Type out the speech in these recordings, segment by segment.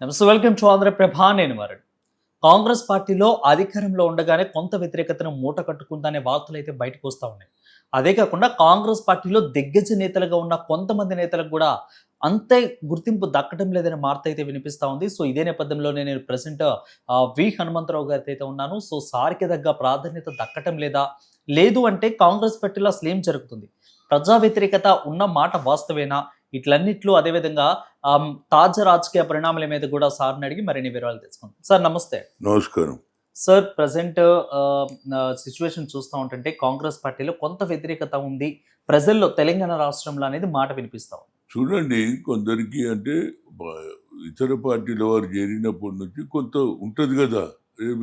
నమస్తే, welcome to Andhraprabha. నేను వరుణ్. కాంగ్రెస్ పార్టీలో అధికారంలో ఉండగానే కొంత వ్యతిరేకతను మూట కట్టుకుందనే వార్తలు అయితే బయటకు వస్తూ ఉన్నాయి. అదే కాకుండా కాంగ్రెస్ పార్టీలో దిగ్గజ నేతలుగా ఉన్న కొంతమంది నేతలకు కూడా అంతే గుర్తింపు దక్కడం లేదనే వార్త అయితే వినిపిస్తూ ఉంది. సో ఇదే నేపథ్యంలోనే నేను ప్రెసెంట్ వి హనుమంతరావు గారితో అయితే ఉన్నాను. సో సార్కి దగ్గర ప్రాధాన్యత దక్కటం లేదా, లేదు అంటే కాంగ్రెస్ పార్టీలో అసలు ఏం జరుగుతుంది, ప్రజా వ్యతిరేకత ఉన్న మాట వాస్తవేనా, ఇట్లన్నిట్లో అదేవిధంగా తాజా రాజకీయ పరిణామాల మీద కూడా సార్ని అడిగి మరిన్ని వివరాలు తెలుసుకుందాం. సార్ నమస్తే. నమస్కారం సార్, ప్రజెంట్ సిచ్యువేషన్ చూస్తూ ఉంటుంటే కాంగ్రెస్ పార్టీలో కొంత వ్యతిరేకత ఉంది ప్రజల్లో, తెలంగాణ రాష్ట్రంలో అనేది మాట వినిపిస్తాం. చూడండి, కొందరికి అంటే ఇతర పార్టీల వారు చేరినప్పటి నుంచి కొంత ఉంటుంది కదా,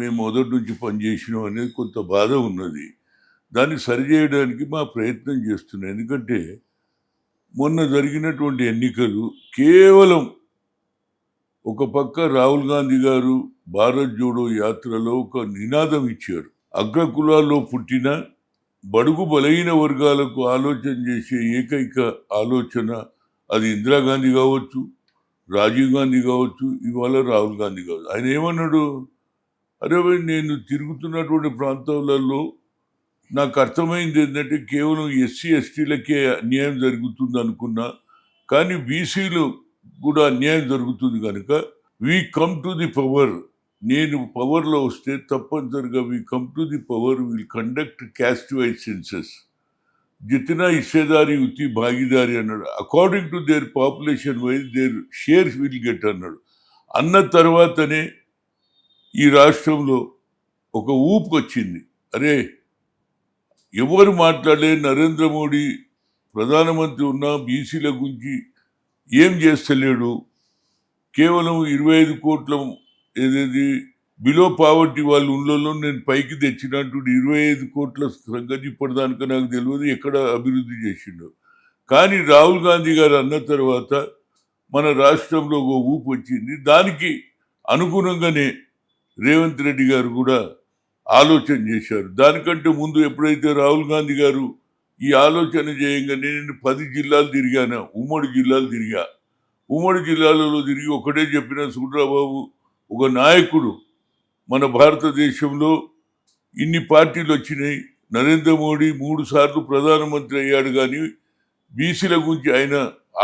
మేము మొదటి నుంచి పనిచేసినాం అనేది కొంత బాధ ఉన్నది. దాన్ని సరిచేయడానికి మా ప్రయత్నం చేస్తున్నాం. ఎందుకంటే మొన్న జరిగినటువంటి ఎన్నికలు కేవలం ఒక పక్క రాహుల్ గాంధీ గారు భారత్ జోడో యాత్రలో ఒక నినాదం ఇచ్చారు. అగ్రకులాల్లో పుట్టిన బడుగు బలహీన వర్గాలకు ఆలోచన చేసే ఏకైక ఆలోచన అది ఇందిరాగాంధీ కావచ్చు, రాజీవ్ గాంధీ కావచ్చు, ఇవాళ రాహుల్ గాంధీ కావచ్చు. ఆయన ఏమన్నాడు, అరే నేను తిరుగుతున్నటువంటి ప్రాంతాలలో నాకు అర్థమైంది ఏంటంటే కేవలం ఎస్సీ ఎస్టీలకే అన్యాయం జరుగుతుంది అనుకున్నా, కానీ బీసీలు కూడా అన్యాయం జరుగుతుంది కనుక we come to the power, నేను పవర్లో వస్తే తప్పనిసరిగా we come to the power will conduct caste wise census, జితనా హిస్సేదారి ఉతి భాగీదారి అన్నాడు. According to their population wise their shares will get అన్నాడు. అన్న తర్వాతనే ఈ రాష్ట్రంలో ఒక ఊపు వచ్చింది. అరే ఎవరు మాట్లాడే నరేంద్ర మోడీ ప్రధానమంత్రి ఉన్న బీసీల గురించి ఏం చేస్తలేడు, కేవలం 25 కోట్ల ఏదేది బిలో పావర్టీ వాళ్ళు ఉన్నలో నేను పైకి తెచ్చినట్టు 25 కోట్ల సంగతి ఇప్పటిదానిక నాకు తెలియదు ఎక్కడ అభివృద్ధి చేసిండో. కానీ రాహుల్ గాంధీ గారు అన్న తర్వాత మన రాష్ట్రంలో ఒక ఊపు వచ్చింది. దానికి అనుగుణంగానే రేవంత్ రెడ్డి గారు కూడా ఆలోచన చేశారు. దానికంటే ముందు ఎప్పుడైతే రాహుల్ గాంధీ గారు ఈ ఆలోచన చేయంగానే నేను 10 జిల్లాలు తిరిగాను, ఉమ్మడి జిల్లాలు తిరిగా. ఉమ్మడి జిల్లాలలో తిరిగి ఒకటే చెప్పిన, సుడ్రాబాబు ఒక నాయకుడు మన భారతదేశంలో ఇన్ని పార్టీలు వచ్చినాయి, నరేంద్ర మోడీ 3 సార్లు ప్రధానమంత్రి అయ్యాడు, కానీ బీసీల గురించి ఆయన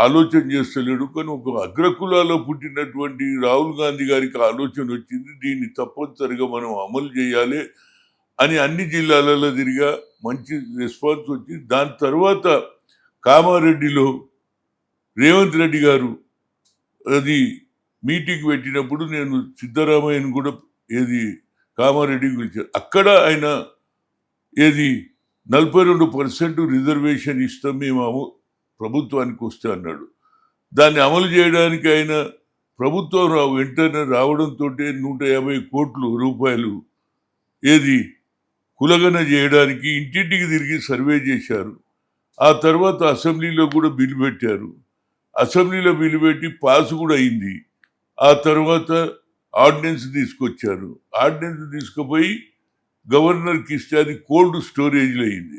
ఆలోచన చేస్తలేడు. కానీ ఒక అగ్రకులాలో పుట్టినటువంటి రాహుల్ గాంధీ గారికి ఆలోచన వచ్చింది, దీన్ని తప్పనిసరిగా మనం అమలు చేయాలి అని అన్ని జిల్లాలలో తిరిగా మంచి రెస్పాన్స్ వచ్చి, దాని తర్వాత కామారెడ్డిలో రేవంత్ రెడ్డి గారు అది మీటింగ్ పెట్టినప్పుడు నేను సిద్ధరామయ్యను కూడా కామారెడ్డికి పిలిచారు. అక్కడ ఆయన 42% రిజర్వేషన్ ఇస్తాం మేము ప్రభుత్వానికి వస్తే అన్నాడు. దాన్ని అమలు చేయడానికి ఆయన ప్రభుత్వం వెంటనే రావడంతో 150 కోట్ల రూపాయలు కులగన చేయడానికి ఇంటింటికి తిరిగి సర్వే చేశారు. ఆ తర్వాత అసెంబ్లీలో కూడా బిల్లు పెట్టారు. అసెంబ్లీలో బిల్లు పెట్టి పాస్ కూడా అయింది. ఆ తర్వాత ఆర్డినెన్స్ తీసుకొచ్చారు. ఆర్డినెన్స్ తీసుకుపోయి గవర్నర్కి ఇస్తే అది కోల్డ్ స్టోరేజ్లో అయింది.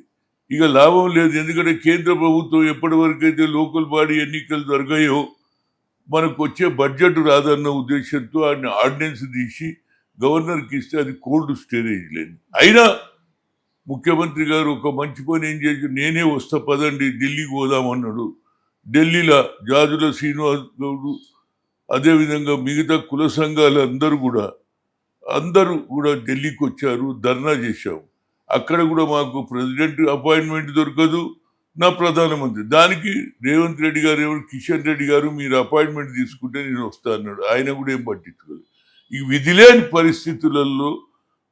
ఇక లాభం లేదు, ఎందుకంటే కేంద్ర ప్రభుత్వం ఎప్పటి వరకు అయితే లోకల్ బాడీ ఎన్నికలు జరగాయో మనకు వచ్చే బడ్జెట్ రాదన్న ఉద్దేశంతో ఆయన ఆర్డినెన్స్ తీసి గవర్నర్కి ఇస్తే అది కోల్డ్ స్టోరేజ్ లేదు. అయినా ముఖ్యమంత్రి గారు ఒక మంచి పని ఏం చేసి, నేనే వస్తా పదండి ఢిల్లీకి పోదామన్నాడు. ఢిల్లీలో జాజుల శ్రీనివాస్ గౌడు, అదేవిధంగా మిగతా కుల సంఘాలు అందరూ కూడా ఢిల్లీకి వచ్చారు, ధర్నా చేశాము. అక్కడ కూడా మాకు ప్రెసిడెంట్ అపాయింట్మెంట్ దొరకదు, నా ప్రధానమంత్రి. దానికి రేవంత్ రెడ్డి గారు కిషన్ రెడ్డి గారు మీరు అపాయింట్మెంట్ తీసుకుంటే నేను వస్తా అన్నాడు. ఆయన కూడా ఏం పట్టించుకోలేదు. ఈ విధిలేని పరిస్థితులలో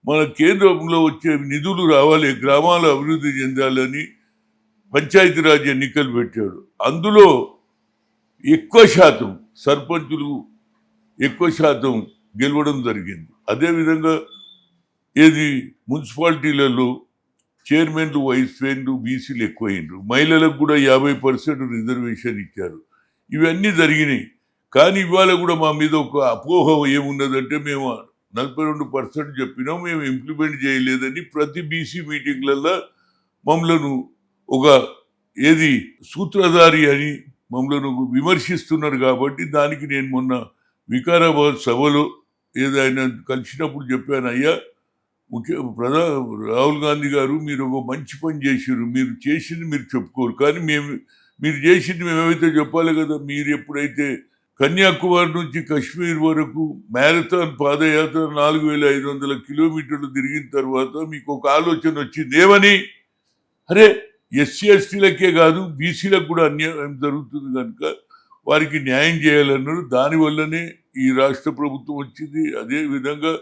మన కేంద్రంలో వచ్చే నిధులు రావాలి, గ్రామాలు అభివృద్ధి చెందాలని పంచాయతీరాజ్ ఎన్నికలు పెట్టాడు. అందులో ఎక్కువ శాతం సర్పంచులు ఎక్కువ శాతం గెలవడం జరిగింది. అదేవిధంగా మున్సిపాలిటీలలో చైర్మన్లు వైస్ చైర్మన్లు బీసీలు ఎక్కువైండ్రు. మహిళలకు కూడా 50% రిజర్వేషన్ ఇచ్చారు. ఇవన్నీ జరిగినాయి. కానీ ఇవాళ కూడా మా మీద ఒక అపోహ ఏమున్నదంటే మేము 42% చెప్పినాం, మేము ఇంప్లిమెంట్ చేయలేదని ప్రతి బీసీ మీటింగ్లలో మమ్మలను ఒక సూత్రధారి అని మమ్మలను విమర్శిస్తున్నారు. కాబట్టి దానికి నేను మొన్న వికారాబాద్ సభలో ఏదైనా కలిసినప్పుడు చెప్పాను, అయ్యా రాహుల్ గాంధీ గారు మీరు ఒక మంచి పని చేశారు, మీరు చేసింది మీరు చెప్పుకోరు, కానీ మీరు చేసింది మేమైతే చెప్పాలి కదా. మీరు ఎప్పుడైతే కన్యాకుమారి నుంచి కాశ్మీర్ వరకు మ్యారథాన్ పాదయాత్ర 4,500 కిలోమీటర్లు తిరిగిన తర్వాత మీకు ఒక ఆలోచన వచ్చింది, ఏమని? అరే, ఎస్సీ ఎస్టీలకే కాదు బీసీలకు కూడా అన్యాయం జరుగుతుంది కనుక వారికి న్యాయం చేయాలన్నారు. దానివల్లనే ఈ రాష్ట్ర ప్రభుత్వం వచ్చింది. అదే విధంగా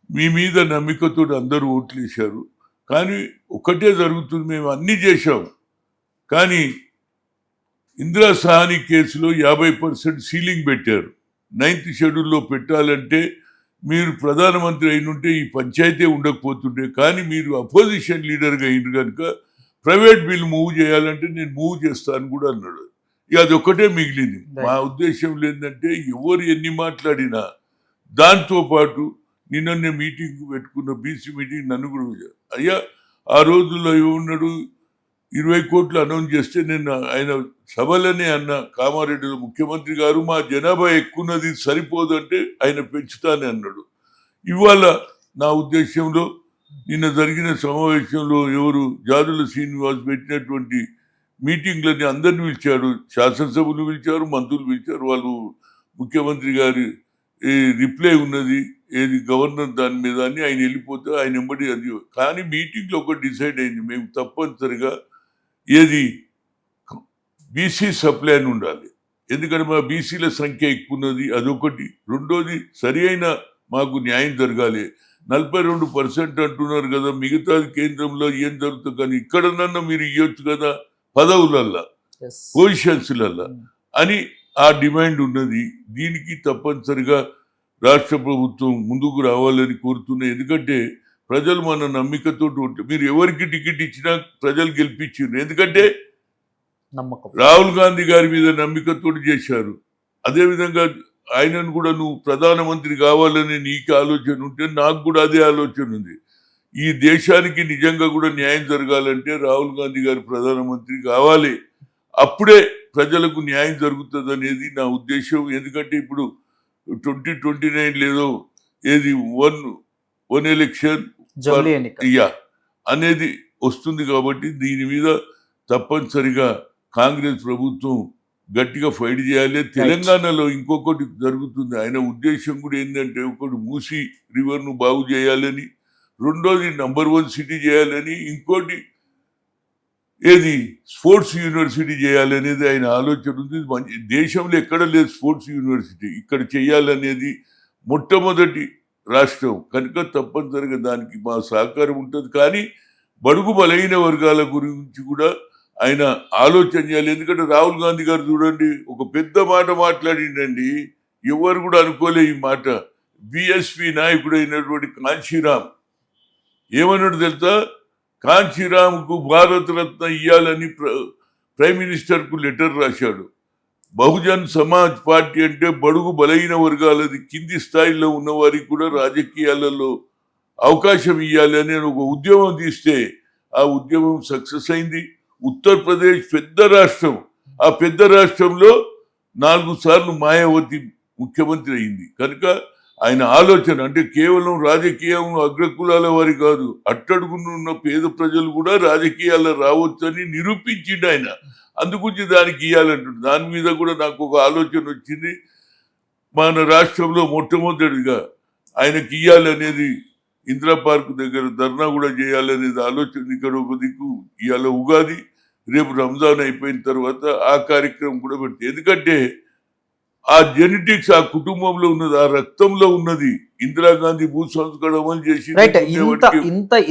మీ మీద నమ్మికతో అందరూ ఓట్లు వేశారు. కానీ ఒకటే జరుగుతుంది, మేము అన్నీ చేశాం, కానీ ఇందిరా సహాని కేసులో 50% సీలింగ్ పెట్టారు. 9th షెడ్యూల్లో పెట్టాలంటే మీరు ప్రధానమంత్రి అయినుంటే ఈ పంచాయతీ ఉండకపోతుండే, కానీ మీరు అపోజిషన్ లీడర్గా అయిన కనుక ప్రైవేట్ బిల్ మూవ్ చేయాలంటే నేను మూవ్ చేస్తాను కూడా అన్నాడు. ఇక అదొక్కటే మిగిలింది. మా ఉద్దేశం ఏంటంటే ఎవరు ఎన్ని మాట్లాడినా దాంతోపాటు నిన్న మీటింగ్ పెట్టుకున్న బీసీ మీటింగ్ నన్ను కూడా అయ్యా ఆ రోజుల్లో ఏమన్నాడు, 20 కోట్లు అనౌన్స్ చేస్తే నేను ఆయన సభలనే అన్న, కామారెడ్డిలో ముఖ్యమంత్రి గారు మా జనాభా ఎక్కున్నది సరిపోదు అంటే ఆయన పెంచుతానే అన్నాడు. ఇవాళ నా ఉద్దేశంలో నిన్న జరిగిన సమావేశంలో ఎవరు జాదుల శ్రీనివాస్ పెట్టినటువంటి మీటింగ్లని అందరిని పిలిచారు, శాసనసభను పిలిచారు, మంత్రులు పిలిచారు. వాళ్ళు ముఖ్యమంత్రి గారి రిప్లై ఉన్నది ఏది గవర్నర్ దాని మీద అని ఆయన వెళ్ళిపోతే ఆయన వెంబడి అది. కానీ మీటింగ్లో ఒకటి డిసైడ్ అయింది, మేము తప్పనిసరిగా ఏది బీసీ సప్లై అని ఉండాలి, ఎందుకంటే మా బీసీల సంఖ్య ఎక్కువ ఉన్నది, అదొకటి. రెండోది సరి అయిన మాకు న్యాయం జరగాలి. 42% అంటున్నారు కదా, మిగతాది కేంద్రంలో ఏం జరుగుతుంది, కానీ ఇక్కడనన్నా మీరు ఇవ్వచ్చు కదా పదవులల్లా, పొజిషన్స్లల్లా అని ఆ డిమాండ్ ఉన్నది. దీనికి తప్పనిసరిగా రాష్ట్ర ప్రభుత్వం ముందుకు రావాలని కోరుతున్నాయి. ఎందుకంటే ప్రజలు మన నమ్మికతో ఉంటారు. మీరు ఎవరికి టికెట్ ఇచ్చినా ప్రజలు గెలిపించారు, ఎందుకంటే రాహుల్ గాంధీ గారి మీద నమ్మికతో చేశారు. అదేవిధంగా ఆయనను కూడా నువ్వు ప్రధానమంత్రి కావాలని నీకు ఆలోచన ఉంటే నాకు కూడా అదే ఆలోచన ఉంది. ఈ దేశానికి నిజంగా కూడా న్యాయం జరగాలంటే రాహుల్ గాంధీ గారు ప్రధానమంత్రి కావాలి, అప్పుడే ప్రజలకు న్యాయం జరుగుతుంది అనేది నా ఉద్దేశం. ఎందుకంటే ఇప్పుడు 2029 లేదో ఏది వన్ ఎలక్షన్ అనేది వస్తుంది కాబట్టి దీని మీద తప్పనిసరిగా కాంగ్రెస్ ప్రభుత్వం గట్టిగా ఫైట్ చేయాలి. తెలంగాణలో ఇంకొకటి జరుగుతుంది, ఆయన ఉద్దేశం కూడా ఏంటంటే ఒకటి మూసీ రివర్ను బాగు చేయాలని, రెండోది నంబర్ 1 సిటీ చేయాలని, ఇంకోటి ఏది స్పోర్ట్స్ యూనివర్సిటీ చేయాలనేది ఆయన ఆలోచన ఉంది. మంచి దేశంలో ఎక్కడ లేదు స్పోర్ట్స్ యూనివర్సిటీ, ఇక్కడ చేయాలనేది మొట్టమొదటి రాష్ట్రం కనుక తప్పనిసరిగా దానికి మా సహకారం ఉంటుంది. కానీ బడుగు బలహీన వర్గాల గురించి కూడా ఆయన ఆలోచన చేయాలి. ఎందుకంటే రాహుల్ గాంధీ గారు చూడండి ఒక పెద్ద మాట మాట్లాడిండండి, ఎవరు కూడా అనుకోలే ఈ మాట. బిఎస్పి నాయకుడు అయినటువంటి కాంశీరామ్ ఏమన్నాడు తెలుసా, కాంశీరామ్కు భారత రత్న ఇవ్వాలని ప్రైమ్ మినిస్టర్కు లెటర్ రాశాడు. బహుజన్ సమాజ్ పార్టీ అంటే బడుగు బలహీన వర్గాలది, కింది స్థాయిలో ఉన్న వారికి కూడా రాజకీయాలలో అవకాశం ఇవ్వాలి అని ఒక ఉద్యమం తీస్తే ఆ ఉద్యమం సక్సెస్ అయింది. ఉత్తరప్రదేశ్ పెద్ద రాష్ట్రం, ఆ పెద్ద రాష్ట్రంలో 4 సార్లు మాయావతి ముఖ్యమంత్రి అయింది. కనుక ఆయన ఆలోచన అంటే కేవలం రాజకీయం అగ్రకులాల వారి కాదు, అట్టడుగునున్న పేద ప్రజలు కూడా రాజకీయాల్లో రావచ్చని నిరూపించిండు ఆయన. అందుగురించి దానికి ఇవ్వాలంటుంది. దాని మీద కూడా నాకు ఒక ఆలోచన వచ్చింది, మన రాష్ట్రంలో మొట్టమొదటిగా ఆయనకి ఇవ్వాలనేది ఇందిరా పార్క్ దగ్గర ధర్నా కూడా చేయాలనేది ఆలోచన. ఇక్కడ ఒక దిక్కు ఇవాళ ఉగాది, రేపు రంజాన్ అయిపోయిన తర్వాత ఆ కార్యక్రమం కూడా పెడితే, ఎందుకంటే ఆ జెనెటిక్స్ ఆ కుటుంబంలో ఉన్నది, ఆ రక్తంలో ఉన్నది. ఇందిరాగాంధీ భూ సంస్కరణ అమలు చేసి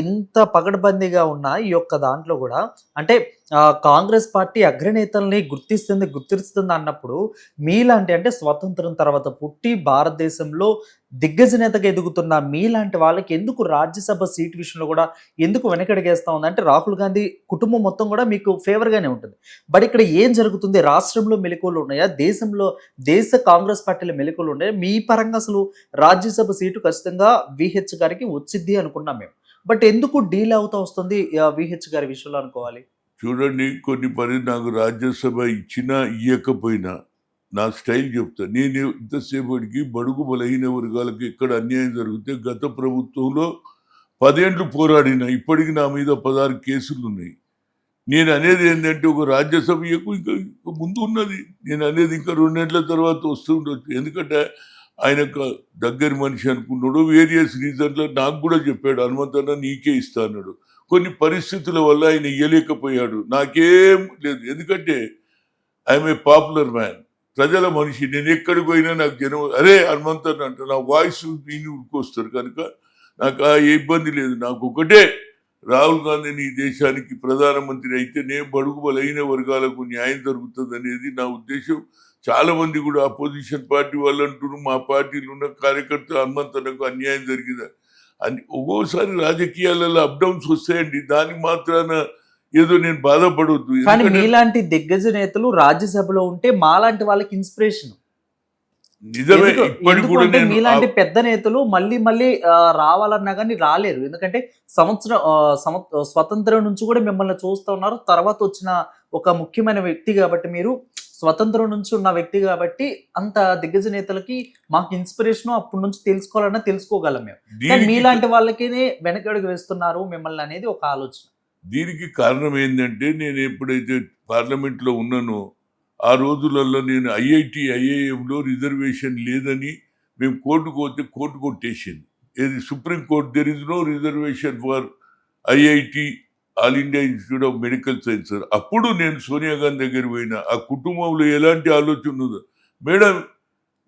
ఇంత పకడ్బందీగా ఉన్న ఈ యొక్క దాంట్లో కూడా అంటే కాంగ్రెస్ పార్టీ అగ్రనేతల్ని గుర్తిస్తుంది అన్నప్పుడు మీలాంటి అంటే స్వతంత్రం తర్వాత పుట్టి భారతదేశంలో దిగ్గజ నేతగా ఎదుగుతున్న మీలాంటి వాళ్ళకి ఎందుకు రాజ్యసభ సీట్ విషయంలో కూడా ఎందుకు వెనకడిగేస్తా ఉంది? అంటే రాహుల్ గాంధీ కుటుంబం మొత్తం కూడా మీకు ఫేవర్గానే ఉంటుంది, బట్ ఇక్కడ ఏం జరుగుతుంది? రాష్ట్రంలో మెలకువలు ఉన్నాయా, దేశ కాంగ్రెస్ పార్టీలో మెలకువలు ఉన్నాయా? మీ పరంగా అసలు రాజ్యసభ సీటు ఖచ్చితంగా విహెచ్ గారికి వచ్చింది అనుకున్నాం మేము, బట్ ఎందుకు డీల్ అవుతా వస్తుంది విహెచ్ గారి విషయంలో అనుకోవాలి? చూడండి, కొన్ని పని నాకు రాజ్యసభ ఇచ్చినా ఇవ్వకపోయినా నా స్టైల్ చెప్తా. నేను ఇంతసేపటికి బడుగు బలహీన వర్గాలకు ఎక్కడ అన్యాయం జరిగితే గత ప్రభుత్వంలో 10 ఏండ్లు పోరాడిన. ఇప్పటికి నా మీద 16 కేసులున్నాయి. నేను అనేది ఏంటంటే ఒక రాజ్యసభకు ఇంకా ముందు ఉన్నది. నేను అనేది ఇంకా 2 ఏళ్ల తర్వాత వస్తుండొచ్చు. ఎందుకంటే ఆయన దగ్గరి మనిషి అనుకున్నాడు. వేరియస్ రీజన్లో నాకు కూడా చెప్పాడు, హనుమంతన్న నీకే ఇస్తా అన్నాడు. కొన్ని పరిస్థితుల వల్ల ఆయన ఇయ్యలేకపోయాడు. నాకేం లేదు. ఎందుకంటే ఐఎమ్ ఏ పాపులర్ మ్యాన్, ప్రజల మనిషి. నేను ఎక్కడికి పోయినా నాకు జనం అరే హనుమంతన్న అంటే నా వాయిస్ విని ఉరికొస్తారు కనుక నాకు ఆ ఇబ్బంది లేదు. నాకు ఒకటే, రాహుల్ గాంధీని ఈ దేశానికి ప్రధానమంత్రి అయితే నేను బడుగు బలహీన వర్గాలకు న్యాయం జరుగుతుంది అనేది నా ఉద్దేశం. చాలా మంది కూడా అపోజిషన్ పార్టీ వాళ్ళు అంటున్నారు మా పార్టీలో ఉన్న కార్యకర్త హనుమంతన్నకు అన్యాయం జరిగింది అని. ఒక్కోసారి రాజకీయాలలో అప్ డౌన్స్ వస్తాయండి. దానికి మాత్రాన ఏదో నేను బాధపడవద్దు. కానీ మీలాంటి దిగ్గజ నేతలు రాజ్యసభలో ఉంటే మాలాంటి వాళ్ళకి ఇన్స్పిరేషన్. నిజమే. ఇప్పటికి కూడా నేను మీలాంటి పెద్ద నేతలు మళ్ళీ మళ్ళీ రావాలన్నా కానీ రాలేరు. ఎందుకంటే స్వతంత్రం నుంచి కూడా మిమ్మల్ని చూస్తూ ఉన్నారు. తర్వాత వచ్చిన ఒక ముఖ్యమైన వ్యక్తి కాబట్టి, మీరు స్వతంత్రం నుంచి ఉన్న వ్యక్తి కాబట్టి అంత దిగ్గజ నేతలకి మాకు ఇన్స్పిరేషన్ అప్పటి నుంచి తెలుసుకోవాలన్నా తెలుసుకోగలం మేము. కానీ మీలాంటి వాళ్ళకి వెనకడుగు వేస్తున్నారు మిమ్మల్ని అనేది ఒక ఆలోచన. దీనికి కారణం ఏంటంటే నేను ఎప్పుడైతే పార్లమెంట్లో ఉన్నానో ఆ రోజులలో నేను ఐఐఎంలో రిజర్వేషన్ లేదని మేము కోర్టుకు పోతే కోర్టు కొట్టేసింది. ఏది supreme court there is no reservation for IIT, all India institute of medical sciences. అప్పుడు నేను సోనియా గాంధీ దగ్గర పోయినా. ఆ కుటుంబంలో ఎలాంటి ఆలోచన ఉన్నదో, madam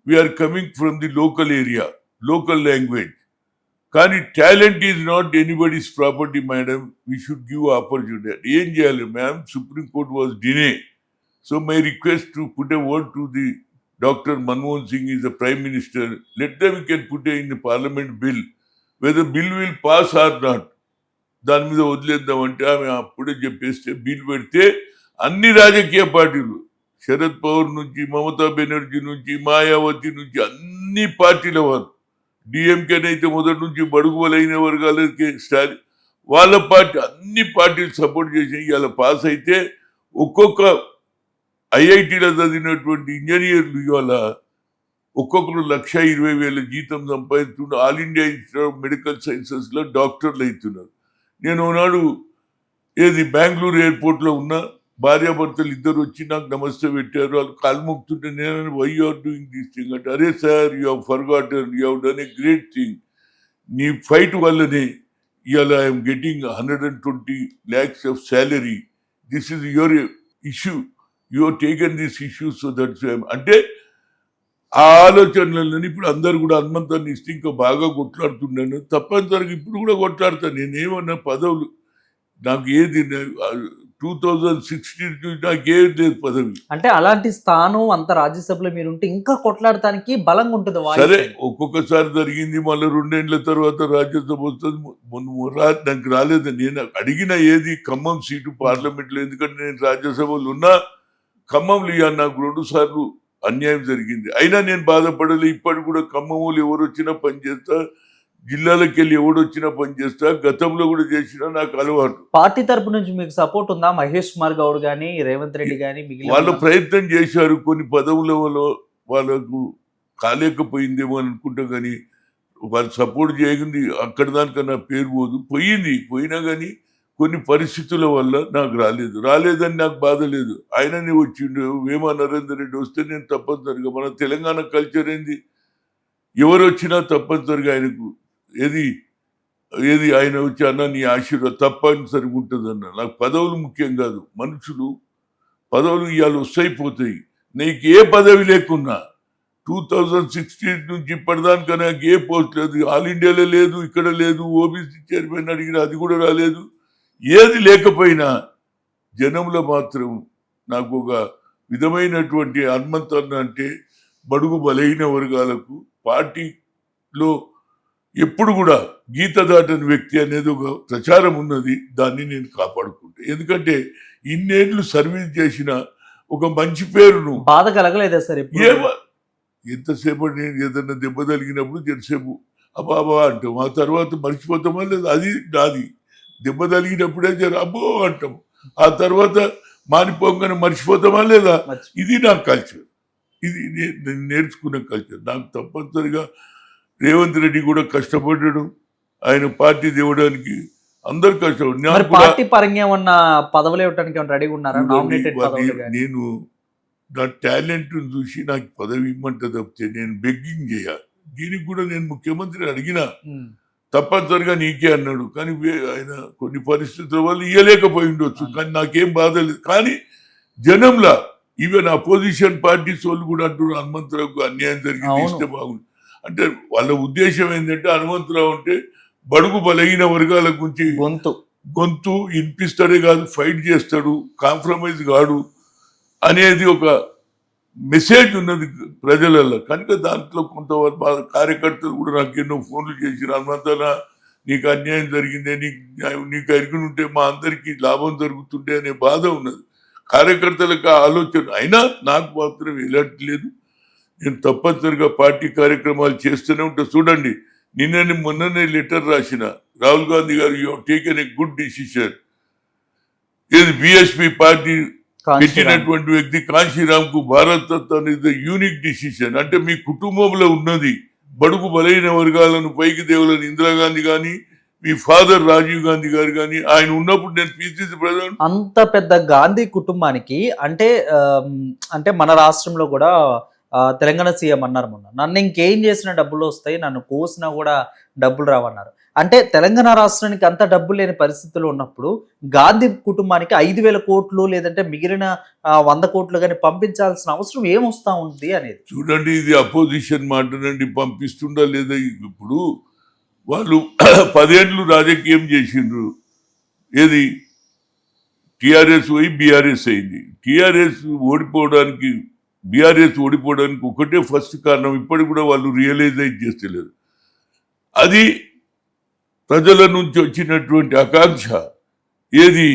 we are coming from the local area, local language, కానీ talent is not anybody's property madam, we should give opportunity. ఏం చేయాలి ma'am, Supreme Court was deny. So my request to put a word to the Dr. Manmohan Singh is the Prime Minister. Let them can put in the Parliament bill. Whether bill will pass or not, దాని మీద వదిలేద్దామంటే ఆమె అప్పుడే చెప్పేస్తే bill పెడితే అన్ని రాజకీయ పార్టీలు, శరద్ పవార్ నుంచి మమతా బెనర్జీ నుంచి మాయావతి నుంచి అన్ని పార్టీల వారు, డిఎంకేనైతే మొదటి నుంచి బడుగు బలైన వర్గాలకి స్టాలిన్ వాళ్ళ పార్టీ అన్ని పార్టీలు సపోర్ట్ చేసి ఇవాళ పాస్ అయితే ఒక్కొక్క ఐఐటీలో చదివినటువంటి ఇంజనీర్లు ఇవాళ ఒక్కొక్కరు 1,20,000 జీతం సంపాదించుకుంటూ All India institute of Medical సైన్సెస్లో డాక్టర్లు అవుతున్నారు. నేను ఒకనాడు ఏది బెంగళూరు ఎయిర్పోర్ట్లో ఉన్న భార్యాభర్తలు ఇద్దరు వచ్చి నాకు నమస్తే పెట్టారు. వాళ్ళు కాలు మొక్కుతుంటే నేను why you are doing this thing అంటే, అరే sir you have forgotten, you have done a great thing. నీ ఫైట్ వల్లనే ఇవాళ I'm getting 120 lakhs of salary. This is your issue, you have taken this issue. So that's అంటే ఆ ఆలోచనలను ఇప్పుడు అందరు కూడా హనుమంతాన్ని ఇస్తే ఇంకా బాగా కొట్లాడుతున్నాను. తప్పనిసరిగా ఇప్పుడు కూడా కొట్లాడతాను. నేనేమన్నా పదవులు నాకు ఏది 2016 నాకేది లేదు పదవి. అంటే అలాంటి స్థానం అంత రాజ్యసభలో మీరుంటే ఇంకా కొట్లాడటానికి బలంగా ఉంటుంది. సరే ఒక్కొక్కసారి జరిగింది, మళ్ళీ 2 ఏళ్ల తర్వాత రాజ్యసభ వస్తుంది. నాకు రాలేదు. నేను అడిగిన ఏది ఖమ్మం సీటు పార్లమెంట్లో, ఎందుకంటే నేను రాజ్యసభలో ఉన్నా ఖమ్మంలో ఇవ్వాలి. నాకు 2 సార్లు అన్యాయం జరిగింది, అయినా నేను బాధపడలే. ఇప్పటికి కూడా ఖమ్మంలో ఎవరు వచ్చినా పనిచేస్తా, జిల్లాలకు వెళ్ళి ఎవడు వచ్చినా పనిచేస్తా, గతంలో కూడా చేసినా నాకు అలవాటు. పార్టీ తరపు నుంచి మీకు సపోర్ట్ ఉందా? మహేష్ కుమార్ గౌడ్ గానీ, రేవంత్ రెడ్డి గానీ వాళ్ళు ప్రయత్నం చేశారు. కొన్ని పదవులలో వాళ్ళకు కాలేకపోయిందేమో అని అనుకుంటా, కానీ వాళ్ళు సపోర్ట్ చేయకుంది అక్కడ దానికన్నా పేరు పోయింది. పోయినా కానీ కొన్ని పరిస్థితుల వల్ల నాకు రాలేదని నాకు బాధ లేదు. ఆయననే వచ్చిండు. వేమా నరేందర్ రెడ్డి వస్తే నేను తప్పనిసరిగా, మన తెలంగాణ కల్చర్ ఏంది, ఎవరు వచ్చినా తప్పనిసరిగా ఆయనకు ఏది ఆయన వచ్చి అన్న నీ ఆశీర్వాదం తప్పనిసరిగా ఉంటుంది అన్న. నాకు పదవులు ముఖ్యం కాదు, మనుషులు. పదవులు ఇవాళ వస్తాయిపోతాయి. నీకు ఏ పదవి లేకున్నా 2016 నుంచి ఇప్పటిదానికన్నా నాకు ఏ పోస్ట్ లేదు. ఆల్ ఇండియాలో లేదు, ఇక్కడ లేదు. ఓబీసీ చైర్మన్ అడిగినా అది కూడా రాలేదు. ఏది లేకపోయినా జనంలో మాత్రం నాకు ఒక విధమైనటువంటి హనుమంతన్న అంటే బడుగు బలహీన వర్గాలకు పార్టీలో ఎప్పుడు కూడా గీత దాటని వ్యక్తి అనేది ఒక ప్రచారం ఉన్నది. దాన్ని నేను కాపాడుకుంటా. ఎందుకంటే ఇన్నేళ్ళు సర్వీస్ చేసిన ఒక మంచి పేరును బాధ కలగలేదా సార్? ఎంతసేపు నేను ఏదన్నా దెబ్బ తగిలినప్పుడు ఎంతసేపు అబాబా అంటాం, ఆ తర్వాత మర్చిపోతామా లేదా, అది నాది. దెబ్బ తగిలినప్పుడే అబ్బో అంటాం, ఆ తర్వాత మానిపోగానే మర్చిపోతామా లేదా. ఇది నా కల్చర్. ఇది నేను నేర్చుకున్న కల్చర్. నాకు తప్పనిసరిగా రేవంత్ రెడ్డి కూడా కష్టపడ్డాడు ఆయన పార్టీ తేవడానికి. అందరు కష్టపడి మరి పార్టీ పరంగా ఏమన్నా పదవులు ఇవ్వడానికి ఏమన్నా రెడీగా ఉన్నారా? నామినేటెడ్ పదవులు గాని. నేను నా టాలెంట్ చూసి నాకు పదవి ఇమ్మంటే తప్పితే నేను బెగ్గింగ్ చేయాలి. దీనికి కూడా నేను ముఖ్యమంత్రి అడిగినా తప్పనిసరిగా నీకే అన్నాడు. కానీ ఆయన కొన్ని పరిస్థితుల వల్ల ఇయ్యలేకపోయి ఉండొచ్చు. కానీ నాకేం బాధ లేదు. కానీ జనంలా ఈవెన్ అపోజిషన్ పార్టీస్ వాళ్ళు కూడా అంటున్నారు హనుమంతరావుకు అన్యాయం జరిగింది, ఇస్తే బాగుంది. అంటే వాళ్ళ ఉద్దేశం ఏంటంటే హనుమంతరావు అంటే బడుగు బలహీన వర్గాల గురించి గొంతు వినిపిస్తాడే కాదు, ఫైట్ చేస్తాడు, కాంప్రమైజ్ కాడు అనేది ఒక మెసేజ్ ఉన్నది ప్రజలలో. కనుక దాంట్లో కొంతవరకు కార్యకర్తలు కూడా నాకు ఎన్నో ఫోన్లు చేసి హనుమంతనా నీకు అన్యాయం జరిగిందే, నీకు ఎరిగిన ఉంటే మా అందరికీ లాభం జరుగుతుండే అనే బాధ ఉన్నది కార్యకర్తలకు. ఆలోచన అయినా నాకు మాత్రం ఎలాంటి లేదు. నేను తప్పనిసరిగా పార్టీ కార్యక్రమాలు చేస్తూనే ఉంటా. చూడండి, మొన్ననే లెటర్ రాసిన రాహుల్ గాంధీ గారు, you taken a good decision. ఇది బిఎస్పీ పార్టీ పెట్టినటువంటి వ్యక్తి కాంశీరామ్ కు భారత్ రత్న అనేది యూనిక్ డిసిషన్. అంటే మీ కుటుంబంలో ఉన్నది బడుగు బలైన వర్గాలను పైకి దేవులని ఇందిరాగాంధీ కానీ మీ ఫాదర్ రాజీవ్ గాంధీ గారు కానీ ఆయన ఉన్నప్పుడు నేను పిసిసి ప్రెసిడెంట్. అంత పెద్ద గాంధీ కుటుంబానికి అంటే అంటే మన రాష్ట్రంలో కూడా తెలంగాణ సీఎం అన్నారు మొన్న, నన్ను ఇంకేం చేసిన డబ్బులు వస్తాయి, నన్ను కోసినా కూడా డబ్బులు రావన్నారు. అంటే తెలంగాణ రాష్ట్రానికి అంత డబ్బు లేని పరిస్థితులు ఉన్నప్పుడు గాంధీ కుటుంబానికి 5,000 కోట్లు లేదంటే మిగిలిన 100 కోట్లు కానీ పంపించాల్సిన అవసరం ఏమొస్తా ఉంది అనేది. చూడండి, ఇది అపోజిషన్ మాటనండి, పంపిస్తుందా లేదా. ఇప్పుడు వాళ్ళు 10 ఏళ్ళు రాజకీయం చేసిండ్రు. ఏది టిఆర్ఎస్ పోయి బీఆర్ఎస్ అయింది. బీఆర్ఎస్ ఓడిపోవడానికి ఒకటే ఫస్ట్ కారణం, ఇప్పటికి కూడా వాళ్ళు రియలైజ్ చేస్తలేరు. అది ప్రజల నుంచి వచ్చినటువంటి ఆకాంక్ష. ఏది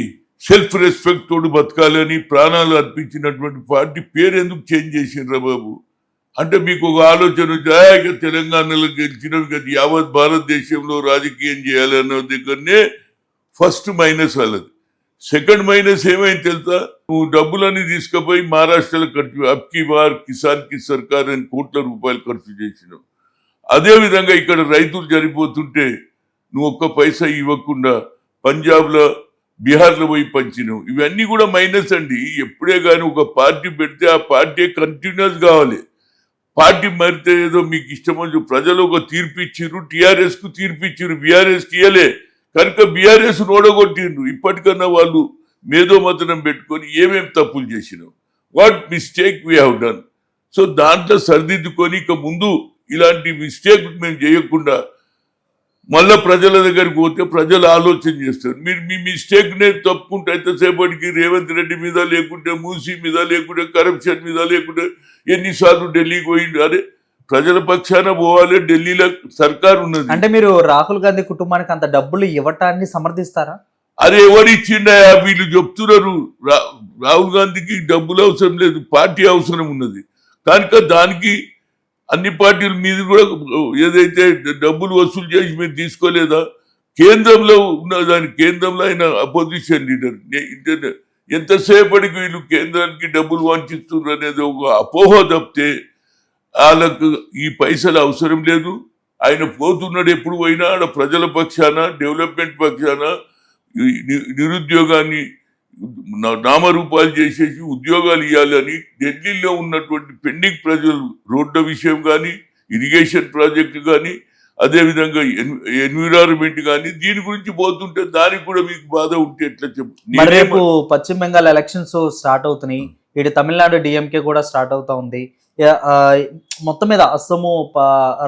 సెల్ఫ్ రెస్పెక్ట్ తోడు బతకాలని ప్రాణాలు అర్పించినటువంటి పార్టీ పేరు ఎందుకు చేంజ్ చేసిండ్రా బాబు? అంటే మీకు ఒక ఆలోచన వచ్చి తెలంగాణలో గెలిచినవి కదా, యావత్ భారతదేశంలో రాజకీయం చేయాలన్న దగ్గరనే ఫస్ట్ మైనస్ వాళ్ళది. సెకండ్ మైనస్ ఏమైంది తెలుసా? నువ్వు డబ్బులన్నీ తీసుకుపోయి మహారాష్ట్రలో ఖర్చు, అబ్కి బార్ కిసాన్ కి సర్కార్ అని కోట్ల రూపాయలు ఖర్చు చేసినావు. అదేవిధంగా ఇక్కడ రైతులు చనిపోతుంటే నువ్వు ఒక్క పైసా ఇవ్వకుండా పంజాబ్లో బీహార్లో పోయి పంచినావు. ఇవన్నీ కూడా మైనస్ అండి. ఎప్పుడే కానీ ఒక పార్టీ పెడితే ఆ పార్టీ కంటిన్యూస్ కావాలి. పార్టీ మారితే ఏదో మీకు ఇష్టమని ప్రజలు ఒక తీర్పు ఇచ్చిర్రు, టీఆర్ఎస్ కు తీర్పు ఇచ్చిర్రు, బీఆర్ఎస్కి ఇయ్యలే. కనుక బీఆర్ఎస్ ఓడగొట్టిండ్రు. ఇప్పటికన్నా వాళ్ళు మేధోమతనం పెట్టుకొని ఏమేమి తప్పులు చేసినావు, what mistake we have done. So దాంట్లో సరిదిద్దుకొని ఇక ముందు ఇలాంటి మిస్టేక్ మేము చేయకుండా మళ్ళా ప్రజల దగ్గరికి పోతే ప్రజలు ఆలోచన చేస్తారు. మీరు మీ మిస్టేక్నే తప్పుకుంటే ఎంతసేపటికి రేవంత్ రెడ్డి మీద, లేకుంటే మూసీ మీద, లేకుంటే కరప్షన్ మీద, లేకుంటే ఎన్నిసార్లు ఢిల్లీకి పోయిండు. అరే ప్రజల పక్షాన పోవాలి, ఢిల్లీలో సర్కార్ ఉన్నది. అంటే మీరు రాహుల్ గాంధీ కుటుంబానికి అంత డబ్బులు ఇవ్వటాన్ని సమర్థిస్తారా? అరే ఎవరు ఇచ్చిండా? వీళ్ళు చెప్తున్నారు రాహుల్ గాంధీకి డబ్బులు అవసరం లేదు, పార్టీ అవసరం ఉన్నది. కనుక దానికి అన్ని పార్టీల మీద కూడా ఏదైతే డబ్బులు వసూలు చేసి మీరు తీసుకోలేదా? కేంద్రంలో ఉన్న కేంద్రంలో ఆయన అపోజిషన్ లీడర్. ఎంతసేపటికి వీళ్ళు కేంద్రానికి డబ్బులు వంచుతున్నారు అనేది ఒక అపోహ తప్పితే వాళ్ళకు ఈ పైసలు అవసరం లేదు. ఆయన పోతున్నాడు, ఎప్పుడు పోయినా ఆడ ప్రజల పక్షాన, డెవలప్మెంట్ పక్షాన, నిరుద్యోగాన్ని నామరూపాలు చేసేసి ఉద్యోగాలు ఇవ్వాలని ఢిల్లీలో ఉన్నటువంటి పెండింగ్ ప్రజలు రోడ్ల విషయం కానీ, ఇరిగేషన్ ప్రాజెక్టు కానీ, అదేవిధంగా ఎన్విరాన్మెంట్ కానీ దీని గురించి పోతుంటే దానికి కూడా మీకు బాధ ఉంటే ఎట్లా చెప్పు. రేపు పశ్చిమ బెంగాల్ ఎలక్షన్స్ స్టార్ట్ అవుతున్నాయి, ఇటు తమిళనాడు డిఎంకే కూడా స్టార్ట్ అవుతా ఉంది, మొత్తం మీద అస్సాము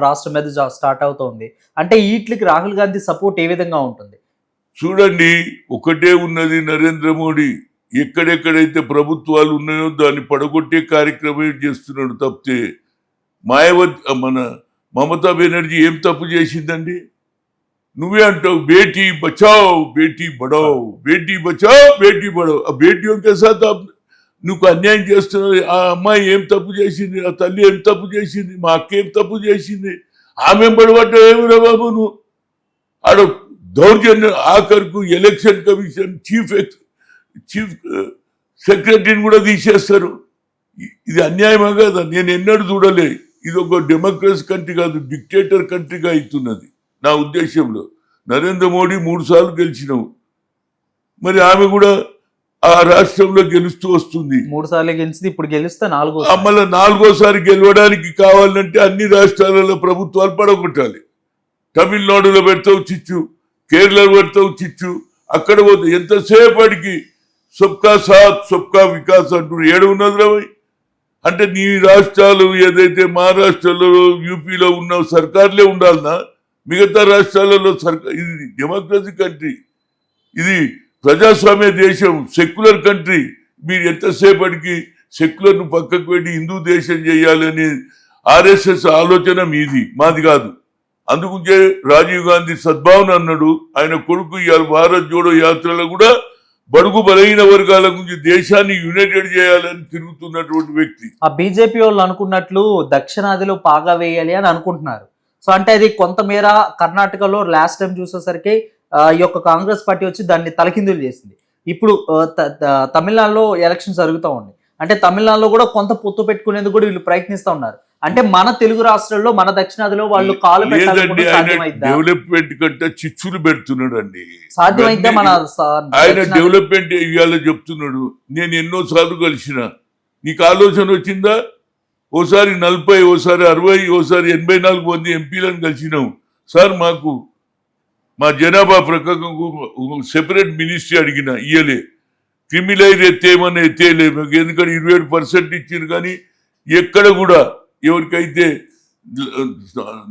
రాష్ట్రం మీద స్టార్ట్ అవుతుంది. అంటే వీటికి రాహుల్ గాంధీ సపోర్ట్ ఏ విధంగా ఉంటుంది? చూడండి, ఒకటే ఉన్నది, నరేంద్ర మోడీ ఎక్కడెక్కడైతే ప్రభుత్వాలు ఉన్నాయో దాన్ని పడగొట్టే కార్యక్రమం చేస్తున్నాడు తప్పితే మన మమతా బెనర్జీ ఏం తప్పు చేసిందండి? నువ్వే అంటావు బేటీ బచావ్ బేటీ బడావ్, బేటీ బచావ్ బేటీ బడావ్. ఆ బేటీ కేసాత్ నువ్వు అన్యాయం చేస్తున్నావు. ఆ అమ్మాయి ఏం తప్పు చేసింది, ఆ తల్లి ఏం తప్పు చేసింది, మా అక్క ఏం తప్పు చేసింది, ఆమె పడబడ్డావు ఏమిరా బాబు నువ్వు? ఆడ దౌర్జన్యం ఆఖరుకు ఎలక్షన్ కమిషన్ చీఫ్ సెక్రటరీని కూడా తీసేస్తారు. ఇది అన్యాయమా కాదా? నేను ఎన్నడూ చూడలే. ఇది ఒక డెమోక్రసీ కంట్రీ కాదు, డిక్టేటర్ కంట్రీగా అవుతున్నది నా ఉద్దేశంలో. నరేంద్ర మోడీ 3 సార్లు గెలిచినావు, మరి ఆమె కూడా ఆ రాష్ట్రంలో గెలుస్తూ వస్తుంది. 3 సార్లు గెలిచింది, ఇప్పుడు గెలిస్తే 4వ మళ్ళీ 4వ సారి గెలవడానికి కావాలంటే అన్ని రాష్ట్రాలలో ప్రభుత్వాలు పడగొట్టాలి. తమిళనాడులో పెడతావు చిచ్చు, కేరళలో పెడతావు చిచ్చు, అక్కడ పోతే ఎంతసేపటికి సబ్కా సాత్ సబ్కా వికాస్ అంటున్నారు. ఏడు ఉన్నది రవి. అంటే నీ రాష్ట్రాలు ఏదైతే మహారాష్ట్రలో యూపీలో ఉన్న సర్కార్లే ఉండాలన్నా? మిగతా రాష్ట్రాలలో ఇది డెమోక్రసీ కంట్రీ, ఇది ప్రజాస్వామ్య దేశం, సెక్యులర్ కంట్రీ. మీరు ఎంతసేపటికి సెక్యులర్ను పక్కకు పెట్టి హిందూ దేశం చేయాలని ఆర్ఎస్ఎస్ ఆలోచన మీది, మాది కాదు. అందుకే రాజీవ్ గాంధీ సద్భావన అన్నాడు. ఆయన కొడుకు ఇవాళ భారత్ జోడో యాత్రలో కూడా బడుగు బలహీన వర్గాల గురించి దేశాన్ని యునైటెడ్ చేయాలని తిరుగుతున్నటువంటి వ్యక్తి. ఆ బీజేపీ వాళ్ళు అనుకున్నట్లు దక్షిణాదిలో పాగా వేయాలి అని అనుకుంటున్నారు. సో అంటే అది కొంతమేర కర్ణాటకలో లాస్ట్ టైం చూసేసరికి ఈ యొక్క కాంగ్రెస్ పార్టీ వచ్చి దాన్ని తలకిందులు చేసింది. ఇప్పుడు తమిళనాడులో ఎలక్షన్స్ జరుగుతూ ఉన్నాయి. అంటే తమిళనాడులో కూడా కొంత పొత్తు పెట్టుకునేందుకు కూడా వీళ్ళు ప్రయత్నిస్తూ ఉన్నారు. అంటే మన తెలుగు రాష్ట్రాల్లో, మన దక్షిణాదిలో వాళ్ళు కాలు డెవలప్మెంట్ కంటే చిచ్చులు పెడుతున్నాడు అండి. సాధ్యమైతే మన ఆయన డెవలప్మెంట్ ఇవాళ చెప్తున్నాడు. నేను ఎన్నోసార్లు కలిసిన, నీకు ఆలోచన వచ్చిందా? ఓసారి 40, ఓసారి 60, ఓసారి 84 మంది ఎంపీలను కలిసినాం. సార్ మాకు మా జనాభా ప్రకారం సెపరేట్ మినిస్ట్రీ అడిగిన, ఇయ్యలే. క్రిమినల్ ఎత్తేయమని ఎత్తేయలేదు, ఎందుకంటే 27% ఇచ్చింది. కానీ ఎక్కడ కూడా ఎవరికైతే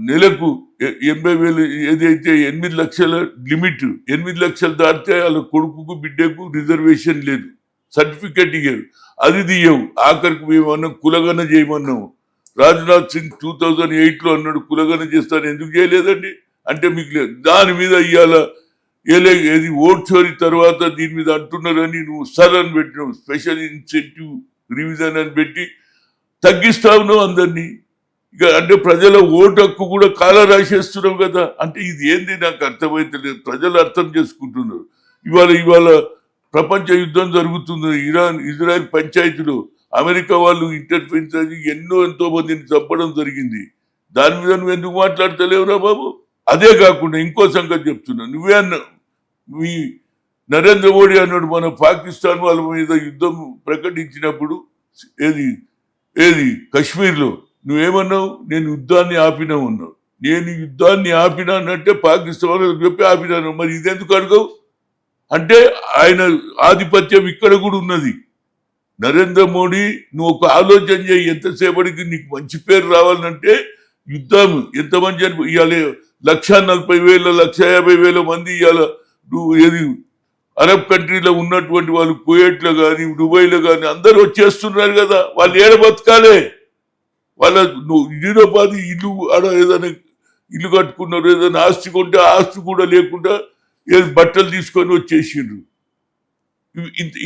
నెలకు 80,000 ఏదైతే 8 లక్షల లిమిట్, 8 లక్షలు దాటితే వాళ్ళ కొడుకుకు బిడ్డకు రిజర్వేషన్ లేదు, సర్టిఫికెట్ ఇయ్యారు, అది తీయవు. ఆఖరికి మేమన్నా కులగన చేయమన్నాము. రాజ్నాథ్ సింగ్ 2008లో అన్నాడు కులగన చేస్తాను, ఎందుకు చేయలేదండి అంటే మీకు లేదు. దాని మీద ఇవాళ ఏది ఓట్ చోరీ తర్వాత దీని మీద అంటున్నారని నువ్వు సర్ అని పెట్టినావు, స్పెషల్ ఇన్సెంటివ్ రివిజన్ అని పెట్టి తగ్గిస్తావు నువ్వు అందరినీ. ఇక అంటే ప్రజల ఓటు హక్కు కూడా కాల రాసేస్తున్నావు కదా. అంటే ఇది ఏంది నాకు అర్థమైతే లేదు. ప్రజలు అర్థం చేసుకుంటున్నారు. ఇవాళ ప్రపంచ యుద్ధం జరుగుతుంది. ఇజ్రాయెల్ పంచాయతీలో అమెరికా వాళ్ళు ఇంటర్ఫెరెన్స్ అని ఎంతో మందిని చంపడం జరిగింది. దాని మీద నువ్వు ఎందుకు మాట్లాడతలేవురా బాబు? అదే కాకుండా ఇంకో సంగతి చెప్తున్నా, నువ్వే అన్నావు, మీ నరేంద్ర మోడీ అన్నాడు మన పాకిస్తాన్ వాళ్ళ మీద యుద్ధం ప్రకటించినప్పుడు ఏది కశ్మీర్లో నువ్వేమన్నావు? నేను యుద్ధాన్ని ఆపినావు అన్నావు. నేను యుద్ధాన్ని ఆపినానంటే పాకిస్తాన్ వాళ్ళకి చెప్పి ఆపినాను. మరి ఇదెందుకు అడగవు? అంటే ఆయన ఆధిపత్యం ఇక్కడ కూడా ఉన్నది. నరేంద్ర మోడీ నువ్వు ఒక ఆలోచన చేయి, ఎంతసేపటికి నీకు మంచి పేరు రావాలంటే యుద్ధం ఎంతమంది ఇవాళ 140,000 150,000 మంది ఇవాళ నువ్వు అరబ్ కంట్రీలో ఉన్నటువంటి వాళ్ళు కువైట్లో కానీ దుబాయ్లో కానీ అందరూ వచ్చేస్తున్నారు కదా. వాళ్ళు ఏడ బతకాలే? వాళ్ళ నిరుపాధి ఇల్లు ఆడ ఏదైనా ఇల్లు కట్టుకున్నారు, ఏదైనా ఆస్తి కొంటే ఆస్తి కూడా లేకుండా బట్టలు తీసుకొని వచ్చేసిండ్రు.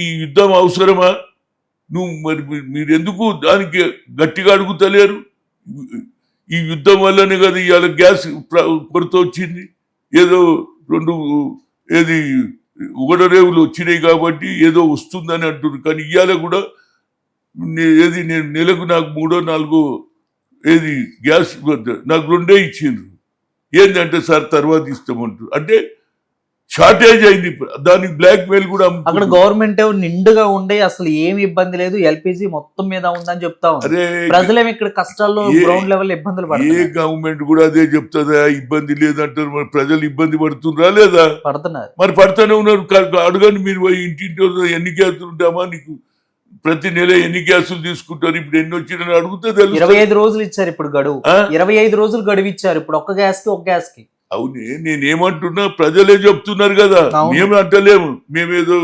ఈ యుద్ధం అవసరమా? నువ్వు మరి మీరు ఎందుకు దానికి గట్టిగా అడుగుతలేరు? ఈ యుద్ధం వల్లనే కదా ఇవాళ గ్యాస్ కొరత వచ్చింది. ఏదో 2 ఉగడరేవులు వచ్చినాయి కాబట్టి ఏదో వస్తుందని అంటున్నారు. కానీ ఇవాళ కూడా నేను నెలకు నాకు 3-4 గ్యాస్ నాకు 2 ఇచ్చిండ్రు. ఏంటంటే సార్ తర్వాత ఇస్తామంటారు. అంటే షార్టేజ్ అయింది, దానికి బ్లాక్ మెయిల్ కూడా. అక్కడ గవర్నమెంట్ నిండుగా ఉండే అసలు ఏమి ఇబ్బంది లేదు, ఎల్పిజి మొత్తం మీద ఉందని చెప్తా ఉంది. ప్రజలేమి ఇక్కడ కష్టాల్లో గ్రౌండ్ లెవెల్ ఇబ్బందులు పడుతున్నారు. ఏ గవర్నమెంట్ కూడా అదే చెప్తుందా, ఇబ్బంది లేదంటారు. మరి ప్రజలు ఇబ్బంది పడుతున్నారా లేదా? పడుతున్నారు. మరి పడుతూనే ఉన్నారు. అడగండి మీరు, ఇంటింటి ఎన్ని గ్యాసులు ఉంటామా, నీకు ప్రతి నెల ఎన్ని గ్యాసులు తీసుకుంటారు, ఇప్పుడు ఎన్ని వచ్చినా అడిగితే తెలుసు. 25 రోజులు ఇచ్చారు ఇప్పుడు గడువు, 25 రోజులు గడువు ఇచ్చారు ఇప్పుడు ఒక గ్యాస్ కి. అవునే, నేనేమంటున్నా, ప్రజలే చెప్తున్నారు కదా, మేము అంటలేము. మేమేదో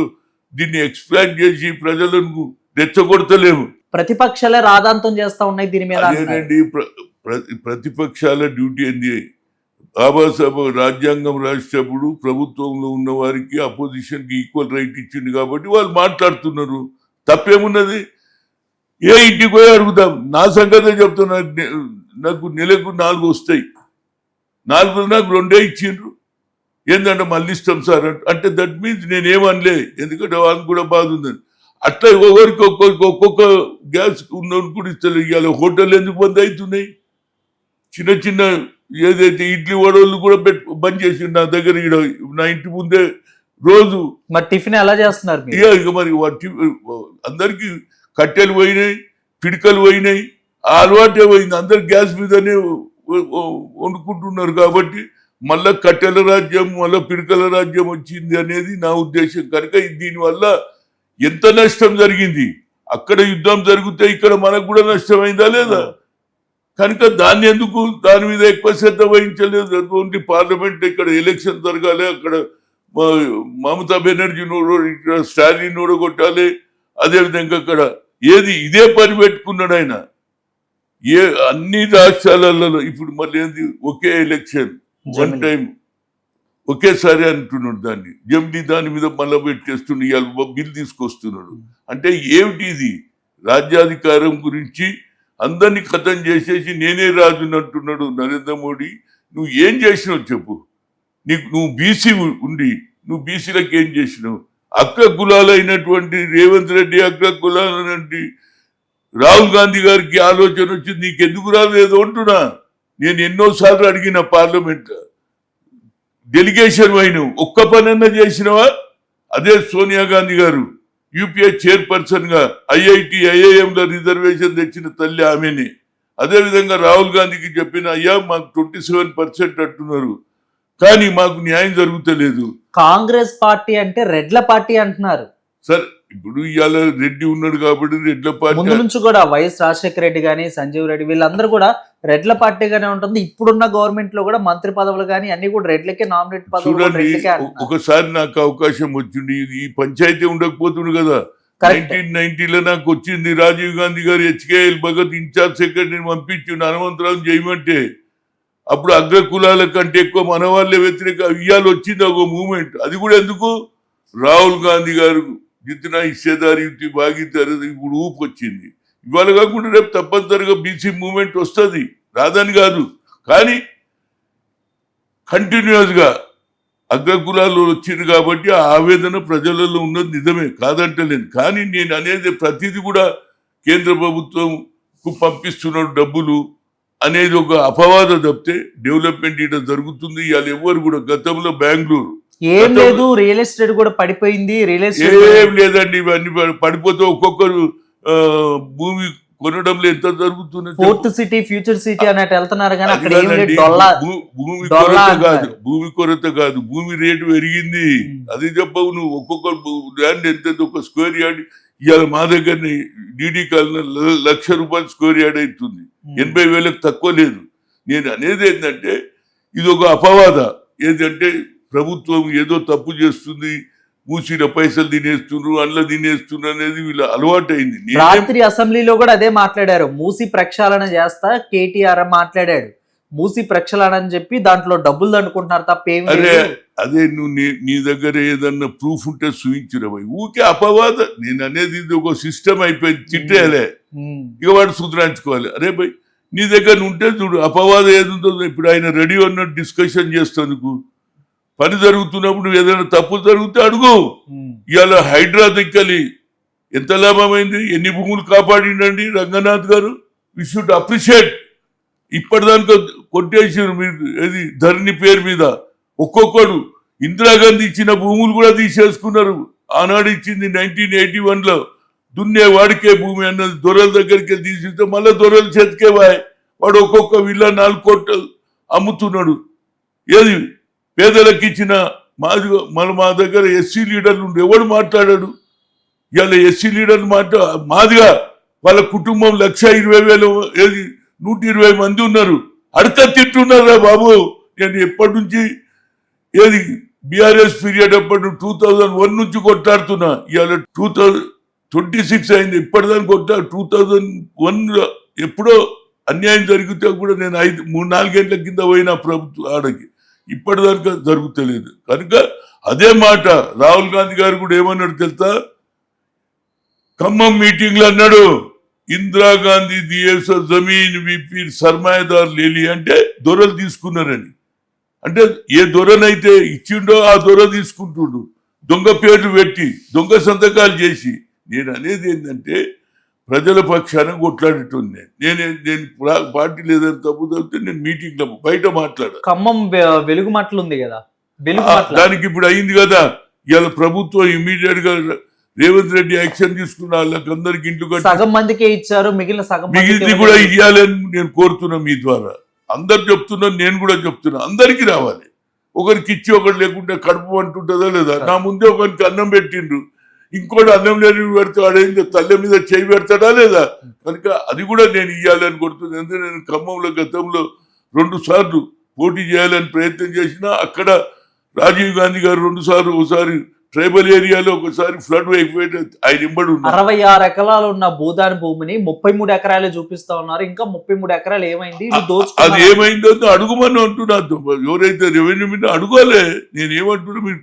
దీన్ని ఎక్స్ప్లెయిన్ చేసి ప్రజలను రెచ్చగొడతలేము. ప్రతిపక్షాలే రాదాంతం చేస్తా ఉన్నాయి దీని మీద. అదేనండి, ప్రతిపక్షాల డ్యూటీ ఏంది? బాబాసాహెబ్ రాజ్యాంగం రాసేటప్పుడు ప్రభుత్వంలో ఉన్న వారికి అపోజిషన్ కి ఈక్వల్ రైట్ ఇచ్చింది కాబట్టి వాళ్ళు మాట్లాడుతున్నారు. తప్పేమున్నది? ఏ ఇంటికి పోయి అడుగుదాం. నా సంగతే చెప్తున్నా, నాకు నెలకు 4 వస్తాయి, 4 నాకు 2 ఇచ్చిండ్రు. ఏంటంటే మళ్ళీ ఇస్తాం సార్ అంటే దట్ మీన్స్ నేనేమనలే, ఎందుకంటే వాళ్ళకి కూడా బాధ ఉందని. అట్లా ఎవరికి ఒక్కొక్క గ్యాస్ ఉన్నోని కూడా ఇస్తారు. ఇవాళ హోటల్ ఎందుకు బంద్ అవుతున్నాయి? చిన్న చిన్న ఏదైతే ఇడ్లీ వడలు కూడా బంద్ చేసి నా దగ్గర నా ఇంటి ముందే రోజు మరి టిఫిన్ ఎలా చేస్తున్నారు మీరు? ఇక మరి అందరికి కట్టెలు పోయినాయి, పిడికలు పోయినాయి, ఆ అలవాటే పోయింది. అందరు గ్యాస్ మీదనే వండుకుంటున్నారు కాబట్టి మళ్ళా కట్టెల రాజ్యం, మళ్ళా పిడికల రాజ్యం వచ్చింది అనేది నా ఉద్దేశం. కనుక దీనివల్ల ఎంత నష్టం జరిగింది, అక్కడ యుద్ధం జరిగితే ఇక్కడ మనకు కూడా నష్టమైందా లేదా? కనుక దాని మీద ఎక్కువ శ్రద్ధ వహించలేదు. ఓన్లీ పార్లమెంట్ ఇక్కడ ఎలక్షన్ జరగాలి, అక్కడ మమతా బెనర్జీ ఇక్కడ స్టాలిన్ ఓడగొట్టాలి, అదేవిధంగా అక్కడ ఇదే పని పెట్టుకున్నాడు ఆయన. అన్ని రాష్ట్రాలలో ఇప్పుడు మళ్ళీ ఒకే ఎలక్షన్ వన్ టైం ఒకేసారి అంటున్నాడు. దాని మీద మళ్ళీ పెట్టేస్తున్నాడు, ఇవాళ బిల్ తీసుకొస్తున్నాడు. అంటే ఏమిటి ఇది? రాజ్యాధికారం గురించి అందరినీ ఖతం చేసేసి నేనే రాజుని అంటున్నాడు నరేంద్ర మోడీ. నువ్వు ఏం చేసినావు చెప్పు? నువ్వు బీసీ ఉండి నువ్వు బీసీలకు ఏం చేసినావు? అగ్ర కులాలైనటువంటి రేవంత్ రెడ్డి, అగ్ర కులాలైనటువంటి రాహుల్ గాంధీ గారికి ఆలోచన వచ్చింది, నీకెందుకు రాలేదు అంటున్నా. నేను ఎన్నోసార్లు అడిగిన పార్లమెంట్ డెలిగేషన్ అయిన ఒక్క పనన్నా చేసినవా? అదే సోనియా గాంధీ గారు యూపీఏ చైర్పర్సన్ గా ఐఐఎంలో రిజర్వేషన్ తెచ్చిన తల్లి ఆమెనే. అదేవిధంగా రాహుల్ గాంధీకి చెప్పిన, అయ్యా మాకు 27% అంటున్నారు, కానీ మాకు న్యాయం జరుగుతలేదు. కాంగ్రెస్ పార్టీ అంటే రెడ్ల పార్టీ అంటున్నారు. సరే, ఇప్పుడు ఇవాళ రెడ్డి ఉన్నాడు కాబట్టి రెడ్ల పార్టీ. ముందు నుంచి కూడా వైఎస్ రాజశేఖర రెడ్డి గానీ, సంజీవ్ రెడ్డి వీళ్ళందరూ కూడా రెడ్ల పార్టీగానే ఉంటుంది. ఇప్పుడున్న గవర్నమెంట్ లో కూడా మంత్రి పదవులు కానీ అన్ని కూడా రెడ్లకే నామినేట్ పదవులు. ఒకసారి నాకు అవకాశం వచ్చింది, ఈ పంచాయతీ ఉండకపోతుంది కదా. 1990లో నాకు వచ్చింది. రాజీవ్ గాంధీ గారు హెచ్కేఎల్ భగత్ ఇన్ఛార్జ్ సెక్రటరీని పంపించిండు హనుమంతరావు చేయమంటే. అప్పుడు అగ్ర కులాల కంటే ఎక్కువ మన వాళ్ళే వ్యతిరేక ఇయ్యాలు వచ్చింది ఒక మూమెంట్. అది కూడా ఎందుకు? రాహుల్ గాంధీ గారు జితనా హిస్సేదారి యుక్తి బాగితారు, ఇప్పుడు ఊపు వచ్చింది. ఇవాళ కాకుండా రేపు తప్పనిసరిగా బీసీ మూమెంట్ వస్తుంది, రాదని కాదు. కానీ కంటిన్యూస్గా అగ్రకులాలు వచ్చింది కాబట్టి ఆ ఆవేదన ప్రజలలో ఉన్నది నిజమే, కాదంటలేను. కానీ నేను అనేది ప్రతిదీ కూడా కేంద్ర ప్రభుత్వంకు పంపిస్తున్న డబ్బులు అనేది ఒక అపవాద తప్పితే డెవలప్మెంట్ ఇక్కడ జరుగుతుంది. ఇవాళ ఎవరు కూడా గతంలో బెంగళూరు ఏం లేదు, రియల్ ఎస్టేట్ కూడా పడిపోయింది. ఏం లేదండి, ఇవన్నీ పడిపోతే ఒక్కొక్కరు భూమి కొనడంలో ఎంత జరుగుతున్నది. ఫోర్త్ సిటీ, ఫ్యూచర్ సిటీ అన్నట్టు వెళ్తున్నారు కానీ అక్కడ భూమి కొరత కాదు, భూమి రేటు పెరిగింది. అది చెప్పవు నువ్వు. ఒక్కొక్క ల్యాండ్ ఎంత ఒక స్క్వేర్ యార్డ్ ఇవాళ మా దగ్గరని డీడీ కాలనీ ₹1,00,000 స్క్వేర్ యార్డ్ అవుతుంది, 80,000కు తక్కువ లేదు. నేను అనేది ఏంటంటే ఇది ఒక అపవాద. ఏదంటే ప్రభుత్వం ఏదో తప్పు చేస్తుంది, మూసిన పైసలు తినేస్తున్నారు, అండ్ల తినేస్తున్నారు అనేది వీళ్ళ అలవాటు అయింది. రాత్రి అసెంబ్లీలో కూడా అదే మాట్లాడారు. మూసి ప్రక్షాళన చేస్తా కేటీఆర్ మాట్లాడాడు. మూసి ప్రక్షాళన అని చెప్పి దాంట్లో డబ్బులు దండుకుంటున్నారు తప్ప ఏమి. అదే నువ్వు నీ దగ్గర ఏదన్నా ప్రూఫ్ ఉంటే చూపించరా? ఊకే అపవాద. నేను అనేది ఇది ఒక సిస్టమ్ అయిపోయింది. తిట్టేయాలే, ఇక వాడు సుధరించుకోవాలి. అరే భయ్ నీ దగ్గర ఉంటే చూడు, అపవాదం ఏది ఉంటుందో. ఇప్పుడు ఆయన రెడీ అన్నట్టు డిస్కషన్ చేస్తేందుకు. పని జరుగుతున్నప్పుడు ఏదైనా తప్పులు జరిగితే అడుగు. ఇవాళ హైడ్రా దిక్కలి ఎంత లాభమైంది, ఎన్ని భూములు కాపాడిండండి రంగనాథ్ గారు. We should appreciate. ఇప్పటిదానికో కొట్టేసారు మీరు ఏది ధరణి పేరు మీద. ఒక్కొక్కడు ఇందిరాగాంధీ ఇచ్చిన భూములు కూడా తీసేసుకున్నారు. ఆనాడు ఇచ్చింది 1981లో. దున్నే వాడికే భూమి అన్నది దొరల దగ్గరికి తీసిస్తే మళ్ళీ దొరల చేతికే వాడు ఒక్కొక్క విల్ల 4 కోట్లు అమ్ముతున్నాడు. ఏది పేదలకు ఇచ్చిన మా దగ్గర ఎస్సీ లీడర్లు ఉండి ఎవడు మాట్లాడాడు? ఇవాళ ఎస్సీ లీడర్లు మాదిగా వాళ్ళ కుటుంబం 1,20,000 ఏది 120 మంది ఉన్నారు. అడక తింటున్నారా బాబు? నేను ఎప్పటి నుంచి ఏది బీఆర్ఎస్ పీరియడ్ అప్పటి 2001 నుంచి కొట్లాడుతున్నా. ఇవాళ 2026 అయింది, ఇప్పటిదాన్ని 2001 ఎప్పుడో అన్యాయం జరిగితే కూడా నేను 3-4 గంటల కింద పోయినా ప్రభుత్వం ఆడకి. ఇప్పటిదాకా జరుగుతలేదు. కనుక అదే మాట రాహుల్ గాంధీ గారు కూడా ఏమన్నాడు తెలుసా? ఖమ్మం మీటింగ్ లో అన్నాడు, ఇందిరాగాంధీ దియేస జమీన్ విపి సర్మాయదారు లేలి అంటే దొరలు తీసుకున్నారని. అంటే ఏ దొరనైతే ఇచ్చిండో ఆ దొర తీసుకుంటుండు. దొంగ పేర్లు పెట్టి దొంగ సంతకాలు చేసి నేను అనేది ఏంటంటే ప్రజల పక్షాన కొట్లాడేటోని నేను పార్టీ లేదని తప్పు తప్పితే నేను మీటింగ్లో బయట మాట్లాడా. ఖమ్మం వెలుగు మాటలు ఉంది కదా, వెలుగు మాటలు దానికి ఇప్పుడు అయింది కదా. ఇవాళ ప్రభుత్వం ఇమీడియట్ గా రేవంత్ రెడ్డి యాక్షన్ తీసుకున్న వాళ్ళకి అందరికి ఇంట్లో సగం మందికే ఇచ్చారు, మిగిలిన సగం మిగిలింది కూడా ఇవ్వాలని నేను కోరుతున్నా. మీ ద్వారా అందరు చెప్తున్నాను, నేను కూడా చెప్తున్నా, అందరికీ రావాలి. ఒకరికి ఇచ్చి ఒకటి లేకుంటే కడుపు అంటుంటుందా లేదా? నా ముందే ఒకరికి అన్నం పెట్టిండ్రు, ఇంకోటి అన్నం లేని పెడతాడు, తల్లి మీద చేయి పెడతాడా లేదా? కనుక అది కూడా నేను ఇవ్వాలని కోరుతున్నాను. ఎందుకంటే నేను ఖమ్మంలో గతంలో 2 సార్లు పోటీ చేయాలని ప్రయత్నం చేసినా అక్కడ రాజీవ్ గాంధీ గారు 2 సార్లు, ఒకసారి ట్రైబల్ ఏరియాలో, ఒకసారి ఫ్లడ్ అయిపోయి ఆయన ఇంబడి ఉన్నారు. 66 ఎకరాలు ఉన్న భూదాని భూమిని 33 ఎకరాలు చూపిస్తా ఉన్నారు. ఇంకా 33 ఎకరాలు ఏమైంది? అది ఏమైందో అడుగుమని అంటున్నా. ఎవరైతే రెవెన్యూ మీద అడగాలి. నేను ఏమంటున్నా, మీరు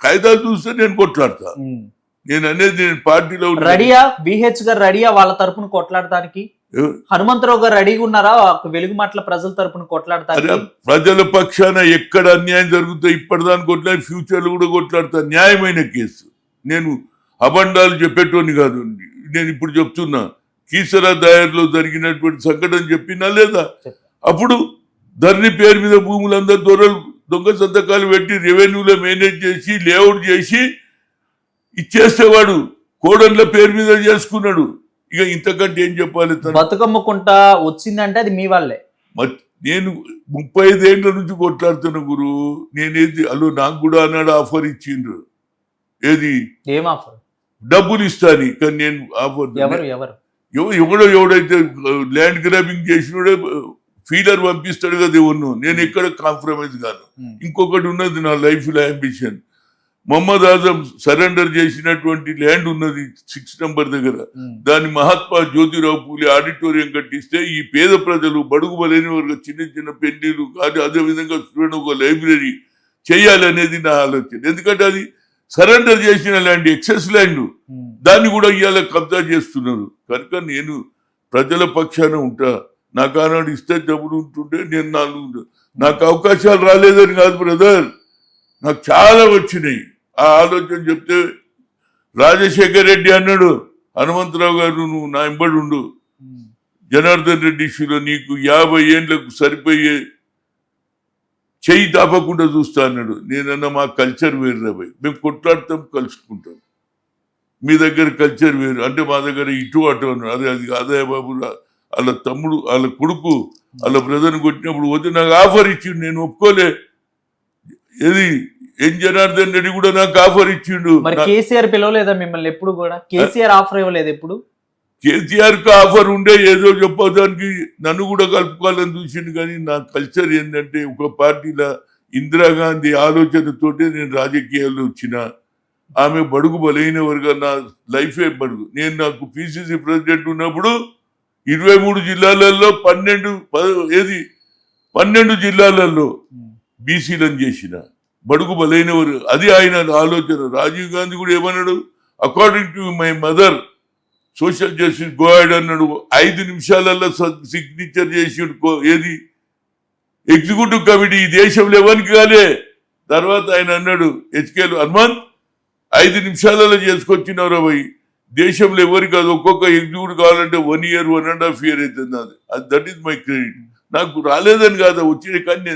కాగితాలు చూస్తే నేను కొట్లాడతా. నేను అనేది నేను పార్టీలో రెడీయా? బిహెచ్ గారు రెడీయా వాళ్ళ తరపున కొట్లాడటానికి? హనుమంతరావు గారు రెడీగా ఉన్నారా వెలుగు మాటల ప్రజల తరపున కొట్లాడతారు? ప్రజల పక్షాన ఎక్కడ అన్యాయం జరుగుతుందో ఇప్పటిదాని కొట్లాడి, ఫ్యూచర్ లో కూడా కొట్లాడతా. న్యాయమైన కేసు. నేను అబండాలు చెప్పేటోని కాదు. నేను ఇప్పుడు చెప్తున్నా, కీసరా దాయర్లో జరిగినటువంటి సంఘటన చెప్పినా లేదా? అప్పుడు ధరణి పేరు మీద భూములందరూ దొంగ సంతకాలు పెట్టి రెవెన్యూలో మేనేజ్ చేసి లేఅవుట్ చేసి ఇచ్చేసేవాడు. కోడన్ల పేరు మీద చేసుకున్నాడు. ఇక ఇంతకంటే ఏం చెప్పాలి? బతుకమ్మ కుంట వచ్చిందంటే అది మీ వాళ్ళే. నేను 35 ఏళ్ల నుంచి కొట్లాడుతున్న గురు. నేనేది అలో నాకు కూడా అన్నాడు ఆఫర్ ఇచ్చిండ్రు. ఏది? ఏం ఆఫర్? డబ్బులు ఇస్తాని. కానీ నేను ఆఫర్ ఎవడైతే ల్యాండ్ గ్రాబింగ్ చేసినోడే ఫీలర్ పంపిస్తాడు కదా ఎవరు. నేను ఎక్కడ కాంప్రమైజ్ కాను. ఇంకొకటి ఉన్నది నా లైఫ్ లో అంబిషన్. మొహమ్మద్ ఆజం సరెండర్ చేసినటువంటి ల్యాండ్ ఉన్నది 6 నంబర్ దగ్గర. దాన్ని మహాత్మా జ్యోతిరావు పూలే ఆడిటోరియం కట్టిస్తే ఈ పేద ప్రజలు, బడుగు బలైన వర్గ చిన్న చిన్న పెళ్లిలు, అదే విధంగా స్టూడెంట్ ఒక లైబ్రరీ చేయాలనేది నా ఆలోచన. ఎందుకంటే అది సరెండర్ చేసిన ల్యాండ్, ఎక్సెస్ ల్యాండ్. దాన్ని కూడా ఇవాళ కబ్జా చేస్తున్నారు. కనుక నేను ప్రజల పక్షాన ఉంటా. నాకు ఆనాడు ఇస్తే డబ్బులు ఉంటుంటే నేను నాకు అవకాశాలు రాలేదని కాదు బ్రదర్, నాకు చాలా వచ్చినాయి. ఆ ఆలోచన చెప్తే రాజశేఖర్ రెడ్డి అన్నాడు, హనుమంతరావు గారు నువ్వు నా ఇంబడి ఉండు, జనార్దన్ రెడ్డి ఇష్యూలో నీకు 50 ఏళ్లకు సరిపోయే చెయ్యి తాపకుండా చూస్తా అన్నాడు. నేనన్నా మా కల్చర్ వేరు రాబాయి, మేము కొట్లాడతాం, కలుసుకుంటాం. మీ దగ్గర కల్చర్ వేరు అంటే మా దగ్గర ఇటు అటు అన్నాడు. అది అదే బాబు, వాళ్ళ తమ్ముడు, వాళ్ళ కొడుకు, వాళ్ళ బ్రదర్ని కొట్టినప్పుడు పోతే నాకు ఆఫర్ ఇచ్చిండు, నేను ఒప్పుకోలే. ఏది జనార్దన్ రెడ్డి కూడా నాకు ఆఫర్ ఇచ్చిండు. కేసీఆర్ పిలవలేదా మిమ్మల్ని ఎప్పుడు కూడా? కేసీఆర్ ఆఫర్ ఇవ్వలేదు ఎప్పుడు? కేసీఆర్ కు ఆఫర్ ఉండే ఏదో చెప్పడానికి నన్ను కూడా కలుపుకోవాలని చూసిండు. కానీ నా కల్చర్ ఏంటంటే ఒక పార్టీలో ఇందిరాగాంధీ ఆలోచనతోటే నేను రాజకీయాల్లో వచ్చిన. ఆమె బడుగు బలైన వర్గా నా లైఫే బడుగు. నేను నాకు పిసిసి ప్రెసిడెంట్ ఉన్నప్పుడు 23 జిల్లాలలో 12 జిల్లాలలో బీసీలను చేసిన బడుగు బలైనవారు. అది ఆయన ఆలోచన. రాజీవ్ గాంధీ కూడా ఏమన్నాడు, according to my mother social justice గోయడ్ అన్నాడు. 5 నిమిషాలలో సిగ్నేచర్ చేసి ఏది ఎగ్జిక్యూటివ్ కమిటీ ఈ దేశంలో ఎవరికి కాలే. తర్వాత ఆయన అన్నాడు హెచ్కేలు, హనుమంత్ 5 నిమిషాలలో చేసుకొచ్చినారు అవి దేశంలో ఎవరికి కాదు. ఒక్కొక్క ఎగ్జిక్యూటివ్ కావాలంటే 1 year 1.5 years అవుతుంది. అది దట్ ఈస్ మై క్రెడిట్. నాకు రాలేదని కాదు వచ్చిన, కానీ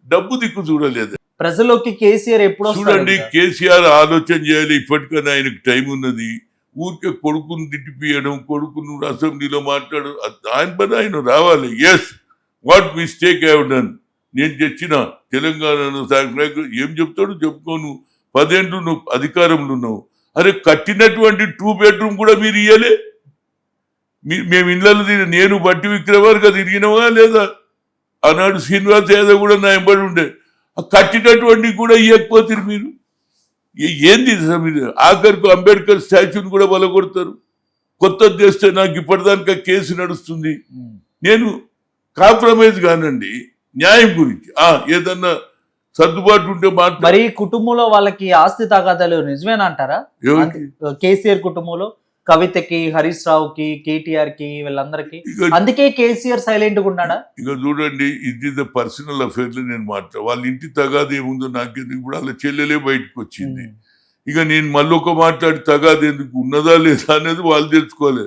డబ్బు దిక్కు చూడలేదు. ప్రజల్లోకి కేసీఆర్ ఎప్పుడు చూడండి, కేసీఆర్ ఆలోచన చేయాలి. ఇప్పటికైనా ఆయనకు టైం ఉన్నది. ఊరికే కొడుకును తిట్టిపియడం, కొడుకును అసెంబ్లీలో మాట్లాడు, ఆయన పని ఆయన రావాలి. Yes, what mistake have done. నేను తెచ్చిన తెలంగాణలో ఏం చెప్తాడు చెప్పుకోను. 10 ఏళ్ళు నువ్వు అధికారంలో ఉన్నావు. అరే కట్టినటువంటి 2 bedroom కూడా మీరు ఇయ్యలే. మేము ఇళ్ళలో నేను బట్టి విక్రమార్గా తిరిగినవా లేదా? ఆనాడు శ్రీనివాస్ యాదవ్ కూడా నా ఎంబడి ఉండే. కట్టినటువంటి కూడా ఇవ్వకపోతే మీరు ఏంది మీరు? ఆఖరికి అంబేద్కర్ స్టాచ్యూని కూడా బలగొడతారు. కొత్తది చేస్తే నాకు ఇప్పటిదానికా కేసు నడుస్తుంది. నేను కాంప్రమైజ్ కానండి న్యాయం గురించి. ఏదన్నా సర్దుబాటు ఉంటే మరి కుటుంబంలో వాళ్ళకి ఆస్తి తగాదాలు నిజమేనా అంటారా? కేసీఆర్ కుటుంబంలో కవితకి, హరీష్ రావుకి, కేటీఆర్ కి, వీళ్ళందరికీ అందుకే కేసీఆర్ సైలెంట్ గా ఉన్నాడా? ఇక చూడండి, ఇది ద పర్సనల్ అఫేర్ లో నేను వాళ్ళ ఇంటి తగాద ఏముందో నాకెందుకు. ఇప్పుడు వాళ్ళ చెల్లెలే బయటకు వచ్చింది. ఇక నేను మళ్ళీ ఒక మాట్లాడి తగాదు ఎందుకు ఉన్నదా లేదా అనేది వాళ్ళు తెలుసుకోవాలి.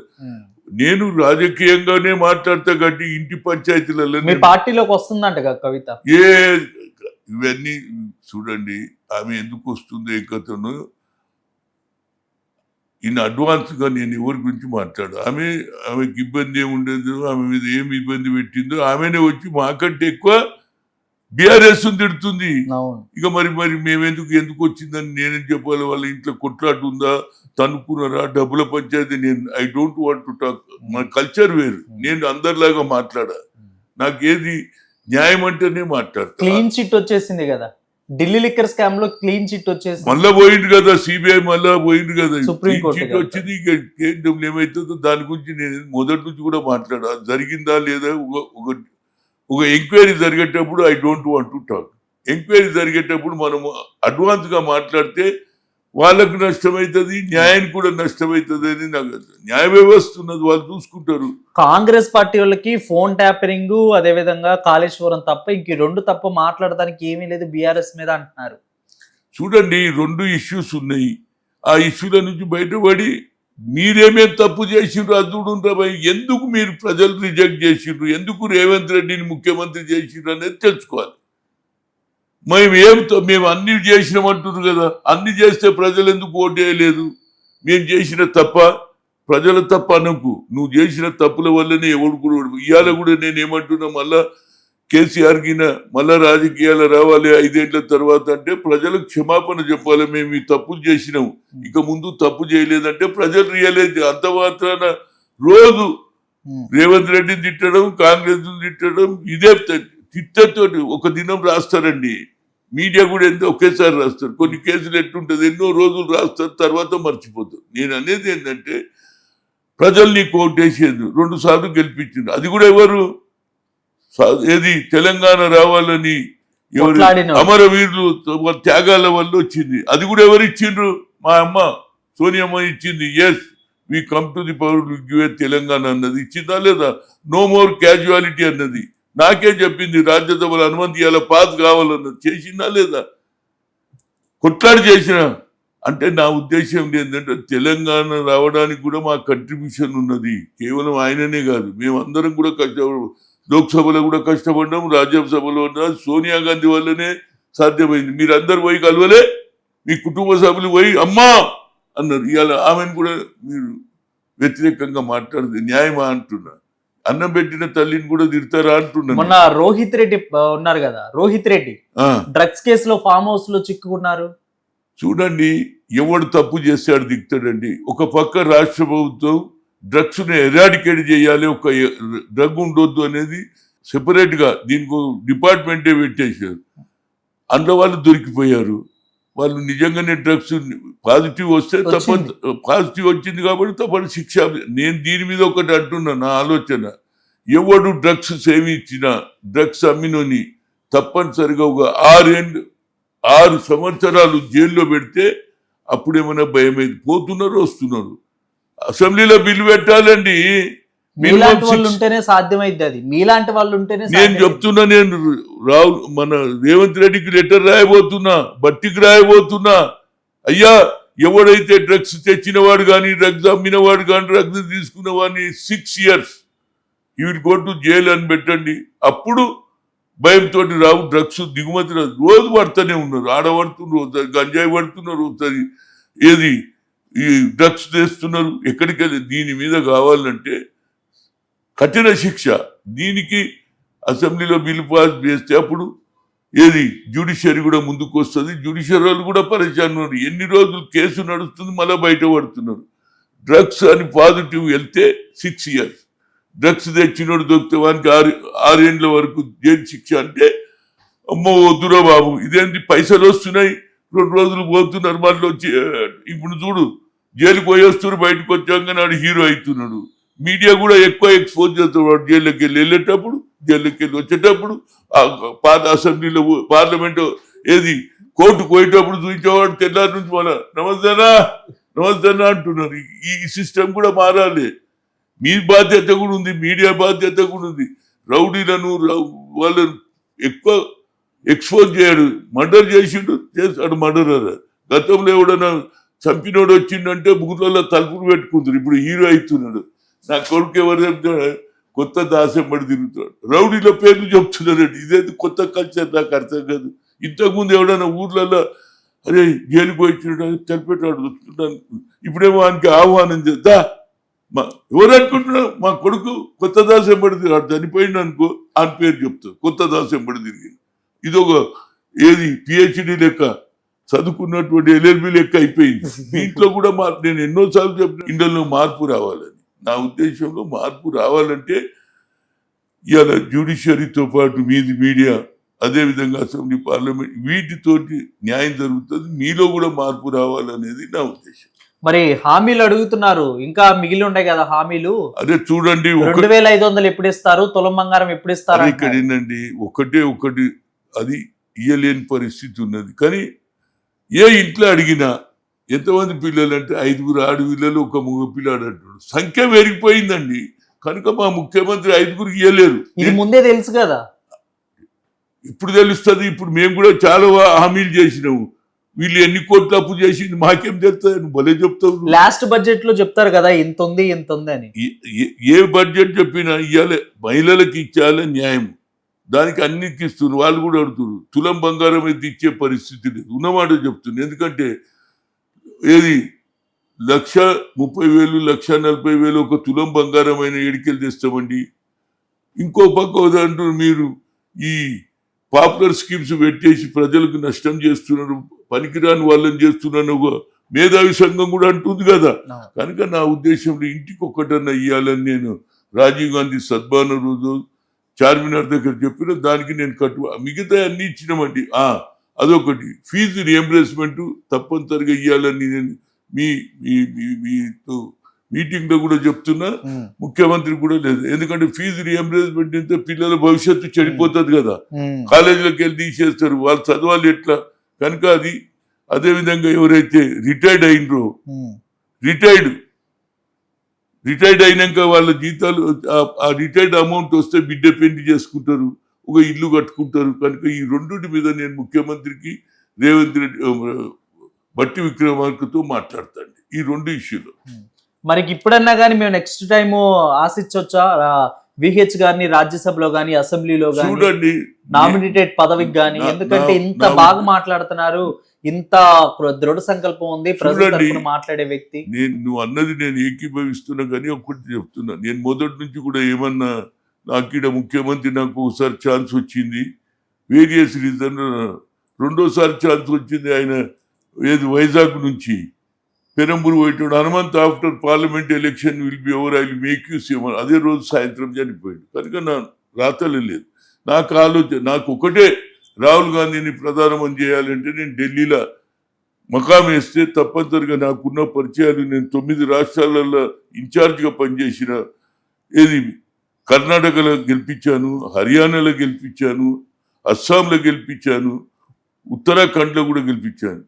నేను రాజకీయంగానే మాట్లాడతా కాబట్టి ఇంటి పంచాయతీలలో మీ పార్టీలోకి వస్తుందంట కదా కవిత. ఏ ఇవన్నీ చూడండి, ఆమె ఎందుకు వస్తుంది ఏ కథను ఇన్ అడ్వాన్స్ గా నేను ఎవరి గురించి మాట్లాడు. ఆమెకి ఇబ్బంది ఏమి ఉండదు, ఆమె మీద ఏమి ఇబ్బంది పెట్టిందో ఆమెనే వచ్చి మాకంటే ఎక్కువ బీఆర్ఎస్ తిడుతుంది. ఇక మరి ఎందుకు వచ్చిందని నేనేం చెప్పాలి? వాళ్ళ ఇంట్లో కొట్లాట ఉందా, తనుకున్నారా, డబ్బుల పంచాయతీ? నేను I don't want to talk. మన కల్చర్ వేరు, నేను అందరిలాగా మాట్లాడా. నాకేది న్యాయం అంటేనే మాట్లాడతా. క్లీన్ చిట్ వచ్చేసింది కదా ఢిల్లీ లిక్కర్ స్కామ్ లో, క్లీన్ చిట్ వచ్చేసింది. మళ్ళా పోయింది కదా సిబిఐ, మళ్ళా పోయింది కదా సుప్రీం కోర్టు చిట్ వచ్చింది. ఇక కేంద్రం ఏమైతుందో దాని గురించి నేను మొదటి నుంచి కూడా మాట్లాడా. జరిగిందా లేదా ఒక ఎంక్వైరీ జరిగేటప్పుడు I don't want to talk. Enquiry జరిగేటప్పుడు మనము అడ్వాన్స్ గా మాట్లాడితే వాళ్ళకు నష్టమవుతుంది, న్యాయానికి కూడా నష్టమవుతుంది అని నాకు. న్యాయ వ్యవస్థ ఉన్నది, వాళ్ళు చూసుకుంటారు. కాంగ్రెస్ పార్టీ వాళ్ళకి ఫోన్ ట్యాపరింగ్, అదే విధంగా కాళేశ్వరం తప్ప ఇంక రెండు తప్ప మాట్లాడడానికి ఏమీ లేదు బీఆర్ఎస్ మీద అంటున్నారు. చూడండి, 2 ఇష్యూస్ ఉన్నాయి. ఆ ఇష్యూల నుంచి బయటపడి మీరేమేం తప్పు చేసిండ్రు అదుడుంటారు. ఎందుకు మీరు ప్రజలు రిజెక్ట్ చేసిండ్రు, ఎందుకు రేవంత్ రెడ్డిని ముఖ్యమంత్రి చేసిండ్రు అనేది తెలుసుకోవాలి. మేము అన్ని చేసినామంటున్నారు కదా, అన్ని చేస్తే ప్రజలు ఎందుకు ఓటు వేయలేదు? మేము చేసిన తప్ప, ప్రజల తప్ప అనకు. నువ్వు చేసిన తప్పుల వల్లనే ఎవడు కూడా ఇవాళ కూడా నేను ఏమంటున్నా, మళ్ళా కేసీఆర్ గిన మళ్ళా రాజకీయాలు రావాలి 5 ఏళ్ల తర్వాత అంటే ప్రజలకు క్షమాపణ చెప్పాలి. మేము ఈ తప్పులు చేసినాము, ఇక ముందు తప్పు చేయలేదంటే ప్రజలు రియలైజ్. అంత మాత్రాన రోజు రేవంత్ రెడ్డిని తిట్టడం, కాంగ్రెస్ తిట్టడం, ఇదే తిట్టతోటి ఒక దినం రాస్తారండి. మీడియా కూడా ఒకేసారి రాస్తారు. కొన్ని కేసులు ఎట్టుంటది, ఎన్నో రోజులు రాస్తారు, తర్వాత మర్చిపోతారు. నేను అనేది ఏంటంటే, ప్రజలు నీకు ఓటేసేది 2 సార్లు గెలిపించింది. అది కూడా ఎవరు? ఏది తెలంగాణ రావాలని ఎవరు అమరవీరులు త్యాగాల వల్ల వచ్చింది. అది కూడా ఎవరు ఇచ్చిండ్రు? మా అమ్మ సోనియమ్మ ఇచ్చింది. Yes, we come to the power, give a Telangana అన్నది ఇచ్చిందా లేదా? నో మోర్ క్యాజువాలిటీ అన్నది నాకే చెప్పింది. రాజ్యసభలో అనుమతి ఇలా పాస్ కావాలన్నది చేసిందా లేదా? కొట్లాడి చేసిన. అంటే నా ఉద్దేశం ఏంటంటే, తెలంగాణ రావడానికి కూడా మా కంట్రిబ్యూషన్ ఉన్నది. కేవలం ఆయననే కాదు, మేమందరం కూడా కష్టపడ, లోక్సభలో కూడా కష్టపడ్డాం, రాజ్యసభలో ఉన్నా సోనియా గాంధీ వల్లనే సాధ్యమైంది. మీరందరూ పోయి కలవలే, మీ కుటుంబ సభ్యులు పోయి అమ్మా అన్నారు. ఇవాళ ఆమెను కూడా మీరు వ్యతిరేకంగా మాట్లాడదు న్యాయమా అంటున్నా. అన్నం పెట్టిన తల్లిని కూడా తిడతారా అంటున్నా. మొన్న రోహిత్ రెడ్డి ఉన్నారు కదా, రోహిత్ రెడ్డి డ్రగ్స్ కేసులో ఫామ్ హౌస్ లో చిక్కుకున్నారు. చూడండి, ఎవడు తప్పు చేస్తాడు దిగుతాడండి. ఒక పక్క రాష్ట్ర ప్రభుత్వం డ్రగ్స్ ని ఎరాడికేట్ చేయాలి, ఒక డ్రగ్ ఉండొద్దు అనేది సెపరేట్ గా దీనికి డిపార్ట్మెంటే పెట్టేశారు. అందులో వాళ్ళు దొరికిపోయారు. వాళ్ళు నిజంగానే డ్రగ్స్ పాజిటివ్ వస్తే తప్ప, పాజిటివ్ వచ్చింది కాబట్టి తప్పని శిక్ష. నేను దీని మీద ఒకటి అంటున్నా, నా ఆలోచన, ఎవడు డ్రగ్స్ సేవించినా, డ్రగ్స్ అమ్మినోని తప్పనిసరిగా ఒక 6 సంవత్సరాలు జైల్లో పెడితే అప్పుడేమైనా భయమైంది. పోతున్నారు, వస్తున్నారు. అసెంబ్లీలో బిల్లు పెట్టాలండి. మీలాంటి వాళ్ళు ఉంటేనే సాధ్యమైంది. అది మీలాంటి వాళ్ళు ఉంటేనే. నేను చెప్తున్నా, నేను మన రేవంత్ రెడ్డికి లెటర్ రాయబోతున్నా, బట్టికి రాయబోతున్నా. అయ్యా, ఎవడైతే డ్రగ్స్ తెచ్చినవాడు కానీ, డ్రగ్స్ అమ్మినవాడు కానీ, డ్రగ్స్ తీసుకున్న వాడిని 6 years you will go to jail అని పెట్టండి. అప్పుడు భయంతో రావు డ్రగ్స్ దిగుమతి. రోజు పడుతూనే ఉన్నారు, ఆడబడుతున్నారు, ఒకసారి గంజాయి పడుతున్నారు, ఒకసారి ఏది ఈ డ్రగ్స్ తెస్తున్నారు. ఎక్కడికెళ్ళి దీని మీద కావాలంటే కఠిన శిక్ష. దీనికి అసెంబ్లీలో బిల్లు పాస్ చేస్తే అప్పుడు ఏది జ్యుడిషియరీ కూడా ముందుకు వస్తుంది. జ్యుడిషియరీ వాళ్ళు కూడా పరిచయం. ఎన్ని రోజులు కేసు నడుస్తుంది, మళ్ళీ బయట పడుతున్నారు. డ్రగ్స్ అని పాజిటివ్ వెళ్తే 6 years, డ్రగ్స్ తెచ్చినోడు దొరికితే వానికి 6 ఏళ్ల వరకు జైలు శిక్ష. అంటే అమ్మో వద్దురా బాబు, ఇదేంటి పైసలు వస్తున్నాయి, 2 రోజులు పోతున్నారు, మళ్ళీ వచ్చి ఇప్పుడు చూడు జైలుకి పోయి వస్తున్నారు, బయటకు వచ్చాక నాడు హీరో అవుతున్నాడు. మీడియా కూడా ఎక్కువ ఎక్స్పోజ్ చేస్తున్నాడు. జైల్లోకి వెళ్ళేటప్పుడు, జైల్లోకి వచ్చేటప్పుడు, పాత అసెంబ్లీలో పార్లమెంట్ ఏది కోర్టుకు పోయేటప్పుడు చూపించేవాడు. తెల్లారి నుంచి మన నమస్తేనా నమస్తేనా అంటున్నారు. ఈ సిస్టమ్ కూడా మారాలి. మీ బాధ్యత కూడా ఉంది, మీడియా బాధ్యత కూడా ఉంది. రౌడీలను వాళ్ళను ఎక్కువ ఎక్స్పోజ్ చేయడు. మర్డర్ చేసిండు, చేస్తాడు మర్డరర్. గతంలో ఎవడన్నా చంపినోడు వచ్చిండంటే ఊర్లలో తలుపులు పెట్టుకుంటారు. ఇప్పుడు హీరో అవుతున్నాడు. నా కొడుకు ఎవరు చెప్తాడు, కొత్త దాసెంబడి తిరుగుతాడు. రౌడీల పేర్లు చెప్తున్నారండి. ఇదేది కొత్త కల్చర్, నాకు అర్థం కాదు. ఇంతకుముందు ఎవడన్నా ఊర్లలో అరే జైలుకు వచ్చినాడు తెలిపేటాడు వస్తున్నాను, ఇప్పుడేమో ఆయనకి ఆహ్వానం చేద్దా. ఎవరు అనుకుంటున్నావు, మా కొడుకు కొత్త దాసెంబడి తిరిగాడు, చనిపోయింది అనుకో ఆయన పేరు చెప్తారు, కొత్త దాసెంబడి తిరిగి. ఇదొక ఏది పిహెచ్డి లెక్క, చదువుకున్నటువంటి ఎల్ఎల్బి లెక్క అయిపోయింది. దీంట్లో కూడా నేను ఎన్నోసార్లు చెప్పిన ఇందులో మార్పు రావాలని. నా ఉద్దేశంలో మార్పు రావాలంటే ఇవాళ జ్యుడిషియరీతో పాటు మీడియా, అదేవిధంగా అసెంబ్లీ, పార్లమెంట్, వీటితోటి న్యాయం జరుగుతుంది. మీలో కూడా మార్పు రావాలనేది నా ఉద్దేశం. మరి హామీలు అడుగుతున్నారు, ఇంకా మిగిలి ఉంటాయి కదా హామీలు. అదే చూడండి, 2500 ఎప్పుడు ఇస్తారు, తులం బంగారం ఎప్పుడు ఇస్తారు? ఇక్కడ ఏంటండి, ఒకటి అది ఇయ్యలేని పరిస్థితి ఉన్నది. కానీ ఏ ఇంట్లో అడిగినా ఎంతమంది పిల్లలు అంటే 5 ఆడపిల్లలు, ఒక మగ పిల్లాడు అంటాడు. సంఖ్య పెరిగిపోయిందండి. కనుక మా ముఖ్యమంత్రి 5 ఇయ్యలేరు. ఇది ముందే తెలుసు కదా. ఇప్పుడు తెలుస్తుంది. ఇప్పుడు మేము కూడా చాలా హామీలు చేసినాము. వీళ్ళు ఎన్ని కోట్లు అప్పు చేసింది మాకేం తెలుస్తుంది, నువ్వు భలే చెప్తావు. లాస్ట్ బడ్జెట్ లో చెప్తారు కదా ఇంత ఉంది అని. ఏ బడ్జెట్ చెప్పినా ఇవ్వాలి, మహిళలకు ఇచ్చేయాలి న్యాయం. దానికి అన్నిటికి ఇస్తున్నారు. వాళ్ళు కూడా అడుగుతున్నారు. తులం బంగారం అయితే ఇచ్చే పరిస్థితి లేదు, ఉన్నమాట చెప్తుంది. ఎందుకంటే ఏది 1,30,000, 1,40,000 ఒక తులం బంగారం అయినా ఎడికెళ్ళి తెస్తామండి. ఇంకో పక్క అంటారు మీరు ఈ పాపులర్ స్కీమ్స్ పెట్టేసి ప్రజలకు నష్టం చేస్తున్నారు, పనికిరాని వాళ్ళని చేస్తున్నాను ఒక మేధావి సంఘం కూడా అంటుంది కదా. కనుక నా ఉద్దేశంలో ఇంటికి ఒక్కటన్నా ఇవ్వాలని నేను రాజీవ్ గాంధీ సద్భావన రోజు చార్మినార్ దగ్గర చెప్పిన దానికి నేను మిగతా అన్ని ఇచ్చినామండి. అదొకటి, ఫీజు రియంబర్స్మెంట్ తప్పనిసరిగా ఇవ్వాలని నేను మీతో మీటింగ్ లో కూడా చెప్తున్నా. ముఖ్యమంత్రి కూడా లేదు. ఎందుకంటే ఫీజు రియంబర్స్మెంట్ అయితే పిల్లల భవిష్యత్తు చెడిపోతుంది కదా. కాలేజీలోకి వెళ్ళి తీసేస్తారు, వాళ్ళు చదవాలి ఎట్లా. కనుక అది, అదేవిధంగా ఎవరైతే రిటైర్డ్ అయినరో, రిటైర్డ్ అయినాక వాళ్ళ జీతాలు, ఆ రిటైర్డ్ అమౌంట్ వస్తే బిడ్డ పెళ్లి చేసుకుంటారు, ఒక ఇల్లు కట్టుకుంటారు. కనుక ఈ రెండింటి మీద నేను ముఖ్యమంత్రికి రేవంత్ రెడ్డి, బట్టి విక్రమార్కతో మాట్లాడతాను ఈ 2 ఇష్యూలు. మరి ఇప్పుడన్నా కానీ మేము నెక్స్ట్ టైం ఆశించవచ్చా విహెచ్ గారిని రాజ్యసభలో గాని అసెంబ్లీలో గాని చూడండి నామినేటెడ్ పదవికి గాని? ఎందుకంటే ఇంత బాగా మాట్లాడుతున్నారు, ఇంత దృఢ సంకల్పం ఉంది, ప్రజల తరపున మాట్లాడే వ్యక్తి. నువ్వు అన్నది నేను ఏకీభవిస్తున్నా, కానీ ఒకటి చెప్తున్నా, నేను మొదటి నుంచి కూడా ఏమన్నా, నాకు ఇక్కడ ముఖ్యమంత్రి నాకు ఒకసారి ఛాన్స్ వచ్చింది, వేరియస్ రీజన్, రెండోసారి ఛాన్స్ వచ్చింది. ఆయన ఏది వైజాగ్ నుంచి పెరంబూరు పోయేటాడు. Hanumanth after parliament election will be over, I will make you CM. అదే రోజు సాయంత్రం చనిపోయాడు. కనుక నా రాతలే లేదు. నాకు ఆలోచన, నాకు ఒకటే, రాహుల్ గాంధీని ప్రధానమంత్రి చేయాలంటే నేను ఢిల్లీలో మకాం వేస్తే తప్పనిసరిగా నాకున్న పరిచయాలు, నేను 9 రాష్ట్రాలలో ఇన్ఛార్జ్గా పనిచేసిన, ఏది కర్ణాటకలో గెలిపించాను, హర్యానాలో గెలిపించాను, అస్సాంలో గెలిపించాను, ఉత్తరాఖండ్లో కూడా గెలిపించాను.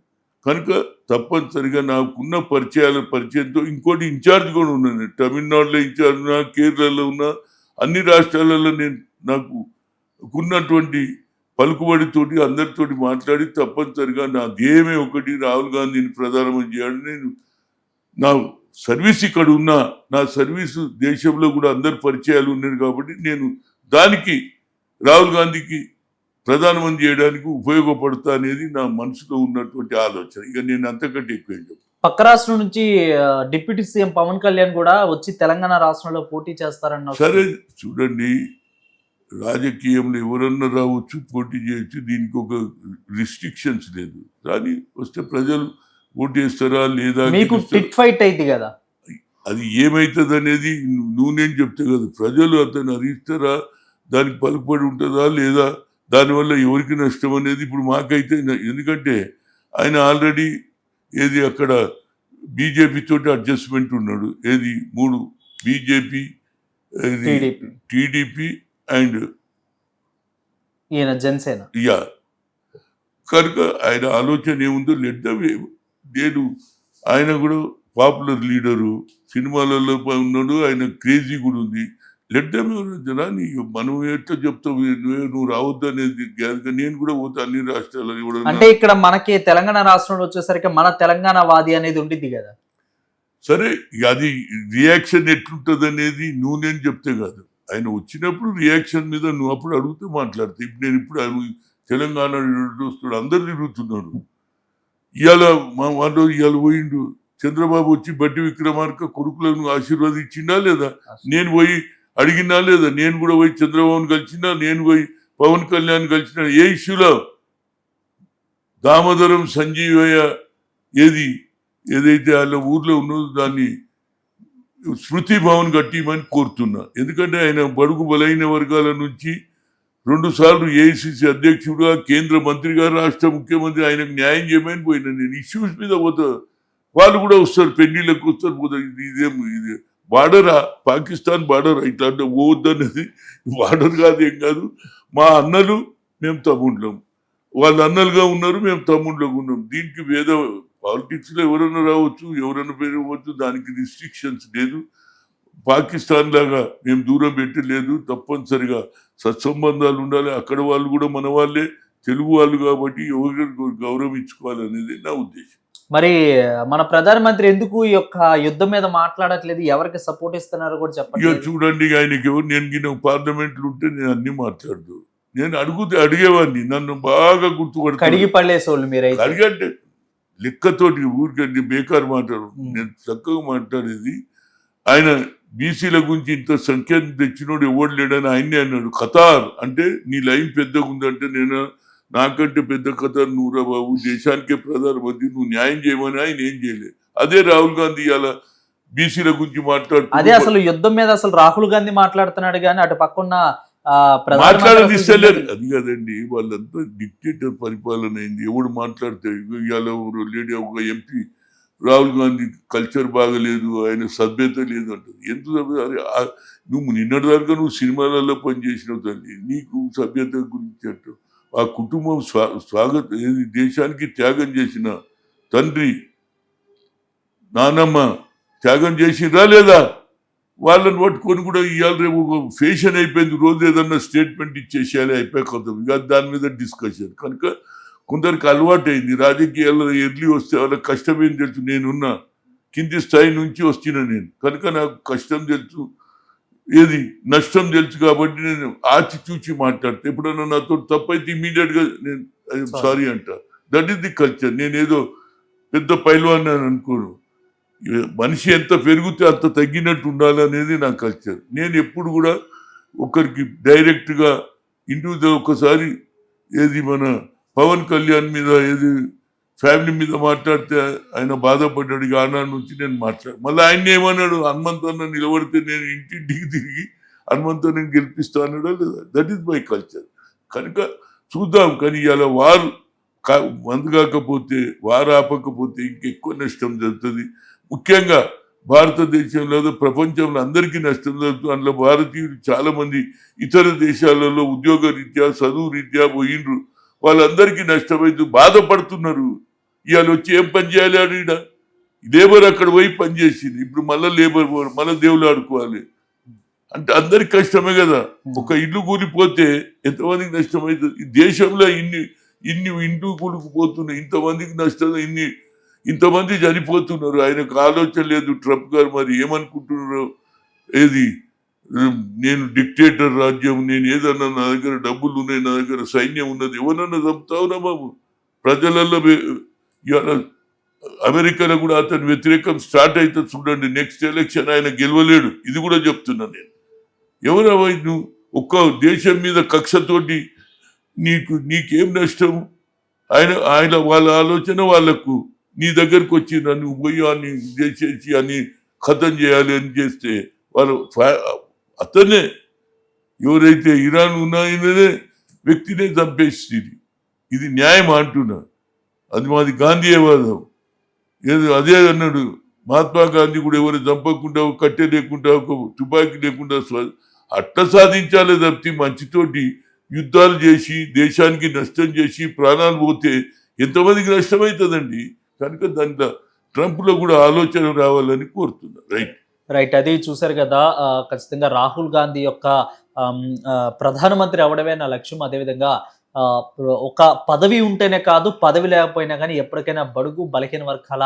కనుక తప్పనిసరిగా నాకున్న పరిచయంతో ఇంకోటి ఇన్ఛార్జ్ కూడా ఉన్నాను. తమిళనాడులో ఇన్ఛార్జ్ ఉన్నా, కేరళలో ఉన్నా, అన్ని రాష్ట్రాలలో నాకు ఉన్నటువంటి పలుకుబడితోటి అందరితోటి మాట్లాడి తప్పనిసరిగా నా ధ్యేయమే ఒకటి, రాహుల్ గాంధీని ప్రధానమంత్రి చేయాలని. నేను నా సర్వీస్ ఇక్కడ ఉన్నా, నా సర్వీసు దేశంలో కూడా అందరి పరిచయాలు ఉన్నాయి కాబట్టి నేను దానికి రాహుల్ గాంధీకి ప్రధానమంత్రి చేయడానికి ఉపయోగపడతా అనేది నా మనసులో ఉన్నటువంటి ఆలోచన. ఇక నేను అంతకంటే ఎక్కువ ఏం చెప్తాను. పక్క రాష్ట్రం నుంచి డిప్యూటీ సీఎం పవన్ కళ్యాణ్ కూడా వచ్చి తెలంగాణ రాష్ట్రంలో పోటీ చేస్తారన్న. సరే చూడండి, రాజకీయంలో ఎవరన్నా రావచ్చు, పోటీ చేయొచ్చు, దీనికి ఒక రిస్ట్రిక్షన్స్ లేదు. కానీ వస్తే ప్రజలు ఓటు వేస్తారా లేదా, మీకు ఫిట్ ఫైట్ అయింది కదా, అది ఏమైతుంది అనేది నువ్వు నేను చెప్తే కదా. ప్రజలు అతను అరిస్తారా, దానికి పలుకుబడి ఉంటుందా లేదా, దానివల్ల ఎవరికి నష్టం అనేది ఇప్పుడు మాకైతే. ఎందుకంటే ఆయన ఆల్రెడీ ఏది అక్కడ బీజేపీ తోటి అడ్జస్ట్మెంట్ ఉన్నాడు. ఏది 3 బీజేపీ, టీడీపీ అండ్ ఈయన జనసేన. కనుక ఆయన ఆలోచన ఏముందో లెట్ ద వే. నేను ఆయన కూడా పాపులర్ లీడరు, సినిమాలలో ఉన్నాడు, ఆయన క్రేజీ కూడా ఉంది. లెట్ దెమ్ జనాన్ని మనం ఎట్లా చెప్తావు నువ్వు రావద్దు అనేది నేను కూడా పోతా అన్ని రాష్ట్రాలు అంటే ఇక్కడ మనకి తెలంగాణ రాష్ట్రంలో వచ్చేసరికి మన తెలంగాణ వాది అనేది ఉండిద్ది కదా. సరే అది రియాక్షన్ ఎట్లుంటుంది అనేది నువ్వు నేను చెప్తే కాదు, ఆయన వచ్చినప్పుడు రియాక్షన్ మీద నువ్వు అప్పుడు అడిగితే మాట్లాడతా. ఇప్పుడు నేను ఇప్పుడు తెలంగాణ వస్తున్నాడు, అందరు తిరుగుతున్నాడు. ఇవాళ మా వాళ్ళు ఇవాళ పోయిండు చంద్రబాబు వచ్చి బట్టి విక్రమార్క కొడుకులను ఆశీర్వదించిందా లేదా, నేను పోయి అడిగినా లేదా, నేను కూడా పోయి చంద్రబాబుని కలిసినా, నేను పోయి పవన్ కళ్యాణ్ కలిసిన ఏ ఇష్యూలో దామోదరం సంజీవయ్య ఏదైతే వాళ్ళ ఊర్లో ఉన్నదో దాన్ని స్మృతి భవన్ కట్టిమని కోరుతున్నా. ఎందుకంటే ఆయన బడుగు బలైన వర్గాల నుంచి 2 సార్లు ఏఐసిసి అధ్యక్షుడుగా, కేంద్ర మంత్రిగా, రాష్ట్ర ముఖ్యమంత్రి, ఆయనకు న్యాయం చేయమని పోయినా. నేను ఇష్యూస్ మీద పోతా, వాళ్ళు కూడా వస్తారు, పెళ్లిళ్ళకి వస్తారు, పోతారు. ఇది బార్డరా, పాకిస్తాన్ బార్డర్ ఇట్లా అంటే పోవద్దన్నది బార్డర్ కాదు, ఏం కాదు. మా అన్నలు మేము తమ్ముళ్ళం, వాళ్ళ అన్నలుగా ఉన్నారు, మేము తమ్ముళ్ళగా ఉన్నాం. దీనికి పాలిటిక్స్లో ఎవరైనా రావచ్చు, ఎవరైనా పెరగవచ్చు, దానికి రిస్ట్రిక్షన్స్ లేదు. పాకిస్తాన్ లాగా మేము దూరం పెట్టలేదు, తప్పనిసరిగా సత్సంబంధాలు ఉండాలి. అక్కడ వాళ్ళు కూడా మన వాళ్ళే, తెలుగు వాళ్ళు కాబట్టి ఎవరికి గౌరవించుకోవాలనేది నా ఉద్దేశం. మరి మన ప్రధానమంత్రి ఎందుకు ఈ యొక్క యుద్ధం మీద మాట్లాడట్లేదు, ఎవరికి సపోర్ట్ ఇస్తున్నారు కూడా చెప్పండి. ఇక చూడండి, ఆయనకి ఎవరు, నేను పార్లమెంట్లు ఉంటే నేను అన్ని మాట్లాడదు, నేను అడిగేవాడిని, నన్ను బాగా గుర్తుపడతాను. కడిగి పడేసోళ్ళు మీరు అడిగంటే లెక్కతోటి ఊరికండి బేకార్ మాట్లాడు. నేను చక్కగా మాట్లాడేది, ఆయన బీసీల గురించి ఇంత సంఖ్యను తెచ్చినోడు ఎవడు లేడని ఆయన్నే అన్నాడు. ఖతార్ అంటే నీ లైన్ పెద్దగా ఉందంటే నేను నాకంటే పెద్ద ఖతార్ నువ్వురా బాబు, దేశానికే ప్రధానమంత్రి, నువ్వు న్యాయం చేయమని ఆయన ఏం చేయలేదు. అదే రాహుల్ గాంధీ ఇలా బీసీల గురించి అదే అసలు యుద్ధం మీద అసలు రాహుల్ గాంధీ మాట్లాడుతున్నాడు కానీ అటు పక్కన మాట్లాడనిస్తలేరు. అది కదండి, వాళ్ళంతా డిక్టేటర్ పరిపాలన అయింది. ఎవడు మాట్లాడితే ఇవాళ లేడీ ఒక ఎంపీ రాహుల్ గాంధీ కల్చర్ బాగలేదు, ఆయన సభ్యత లేదు అంటుంది. ఎందుకు నువ్వు నిన్నటిదాకా నువ్వు సినిమాలలో పనిచేసినావు తల్లి, నీకు సభ్యత గురించి అంటావు. ఆ కుటుంబం దేశానికి త్యాగం చేసిన తండ్రి నానమ్మ త్యాగం చేసిరా లేదా, వాళ్ళని పట్టుకొని కూడా ఇవాళ రేపు ఫ్యాషన్ అయిపోయింది, రోజు ఏదన్నా స్టేట్మెంట్ ఇచ్చేసేయాలి, అయిపోయి దాని మీద డిస్కషన్. కనుక కొందరికి అలవాటు అయింది రాజకీయాల్లో ఎర్లీ వస్తే వాళ్ళకి కష్టమేం తెలుసు. నేనున్నా కింది స్థాయి నుంచి వస్తున్నా నేను, కనుక నాకు కష్టం తెలుసు, నష్టం తెలుసు. కాబట్టి నేను ఆచితూచి మాట్లాడతా. ఎప్పుడన్నా నాతో తప్పైతే ఇమీడియట్గా నేను సారీ అంట. That is the culture. నేనేదో పెద్ద పైల్వాన్ అని అనుకోను. మనిషి ఎంత పెరిగితే అంత తగ్గినట్టు ఉండాలనేది నా కల్చర్. నేను ఎప్పుడు కూడా ఒకరికి డైరెక్ట్గా ఇండివిజువల్ ఒకసారి మన పవన్ కళ్యాణ్ మీద ఫ్యామిలీ మీద మాట్లాడితే ఆయన బాధపడ్డాడు. ఆనాడు నుంచి నేను మళ్ళీ ఆయన ఏమన్నాడు, హనుమంతన్న నిలబడితే నేను ఇంటింటికి తిరిగి హనుమంతన్నని గెలిపిస్తా అన్నాడా లేదా. That is my culture. కనుక చూద్దాం. కానీ ఇలా వారు మందు కాకపోతే, వారు ఆపకపోతే ఇంకెక్కువ నష్టం జరుగుతుంది. ముఖ్యంగా భారతదేశంలో, ప్రపంచంలో అందరికీ నష్టం జరుగుతుంది. అందులో భారతీయులు చాలా మంది ఇతర దేశాలలో ఉద్యోగ రీత్యా, చదువు రీత్యా పోయిండ్రు. వాళ్ళందరికీ నష్టమైంది, బాధపడుతున్నారు. ఇవాళ వచ్చి ఏం పని చేయాలి అడిగిన లేబర్ అక్కడ పోయి పని చేసింది, ఇప్పుడు మళ్ళీ లేబర్ మళ్ళీ దేవుళ్ళు ఆడుకోవాలి అంటే అందరికి కష్టమే కదా. ఒక ఇల్లు కూలిపోతే ఎంతమందికి నష్టమవుతుంది. ఈ దేశంలో ఇన్ని ఇంటి కూలిపోతున్నాయి, ఇంతమందికి నష్టం, ఇంతమంది చనిపోతున్నారు. ఆయనకు ఆలోచన లేదు ట్రంప్ గారు. మరి ఏమనుకుంటున్నారు, నేను డిక్టేటర్ రాజ్యం, నేను ఏదన్నా నా దగ్గర డబ్బులు ఉన్నాయి, నా దగ్గర సైన్యం ఉన్నది, ఎవరన్నా చంపుతావురా బాబు. ప్రజలలో ఇవాళ అమెరికాలో కూడా అతని వ్యతిరేకం స్టార్ట్ అయితే చూడండి, నెక్స్ట్ ఎలక్షన్ ఆయన గెలవలేడు. ఇది కూడా చెప్తున్నా నేను. ఎవరవై నువ్వు ఒక్క దేశం మీద కక్షతోటి నీకేం నష్టం. ఆయన వాళ్ళ ఆలోచన వాళ్ళకు, నీ దగ్గరకు వచ్చి నన్ను పోయి అని చేసేసి అని ఖతం చేయాలి అని చేస్తే వాళ్ళు అతనే ఎవరైతే ఇరాన్ ఉన్నాయనే వ్యక్తినే చంపేస్తుంది. ఇది న్యాయం అంటున్నా. అది మాది గాంధీయవాదం. అదే అన్నాడు మహాత్మా గాంధీ కూడా, ఎవరు చంపకుండా, కట్టె లేకుండా, ఒక తుపాకీ లేకుండా అట్ట సాధించాలి తప్పితే మంచితోటి యుద్ధాలు చేసి దేశానికి నష్టం చేసి ప్రాణాలు పోతే ఎంతమందికి నష్టమవుతుందండి. కనుక దాంట్లో ట్రంప్లో కూడా ఆలోచన రావాలని కోరుతున్నా. రైట్. రైట్. అది చూసారు కదా! ఖచ్చితంగా రాహుల్ గాంధీ యొక్క ప్రధానమంత్రి అవ్వడమే నా లక్ష్యం. అదేవిధంగా ఒక పదవి ఉంటేనే కాదు, పదవి లేకపోయినా గానీ ఎప్పటికైనా బడుగు, బలహీన వర్గాల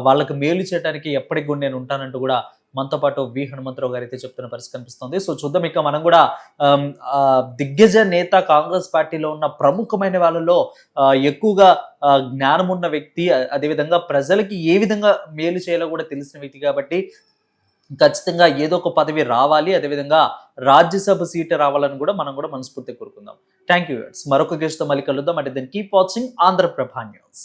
వాళ్ళకి మేలు చేయడానికి ఎప్పటికి కూడా నేను ఉంటానంటూ గూడా మనతో పాటు హనుమంతరావు గారైతే చెప్తున్న పరిస్థితి కనిపిస్తుంది. సో, చూద్దాం ఇక మనం గూడా దిగ్గజ నేత కాంగ్రెస్ పార్టీలో ఉన్న ప్రముఖమైన వాళ్ళలో ఎక్కువగా జ్ఞానం ఉన్న వ్యక్తి, అదేవిధంగా ప్రజలకి ఏ విధంగా మేలు చేయాలో కూడా తెలిసిన వ్యక్తి కాబట్టి ఖచ్చితంగా ఏదో ఒక పదవి రావాలి. అదేవిధంగా రాజ్యసభ సీటు రావాలని కూడా మనం కూడా మనస్ఫూర్తిగా కోరుకుందాం. Thank you. మరొక గెస్ట్‌తో మళ్ళీ కలుద్దాం. అంటే then keep watching Andhra Prabha news.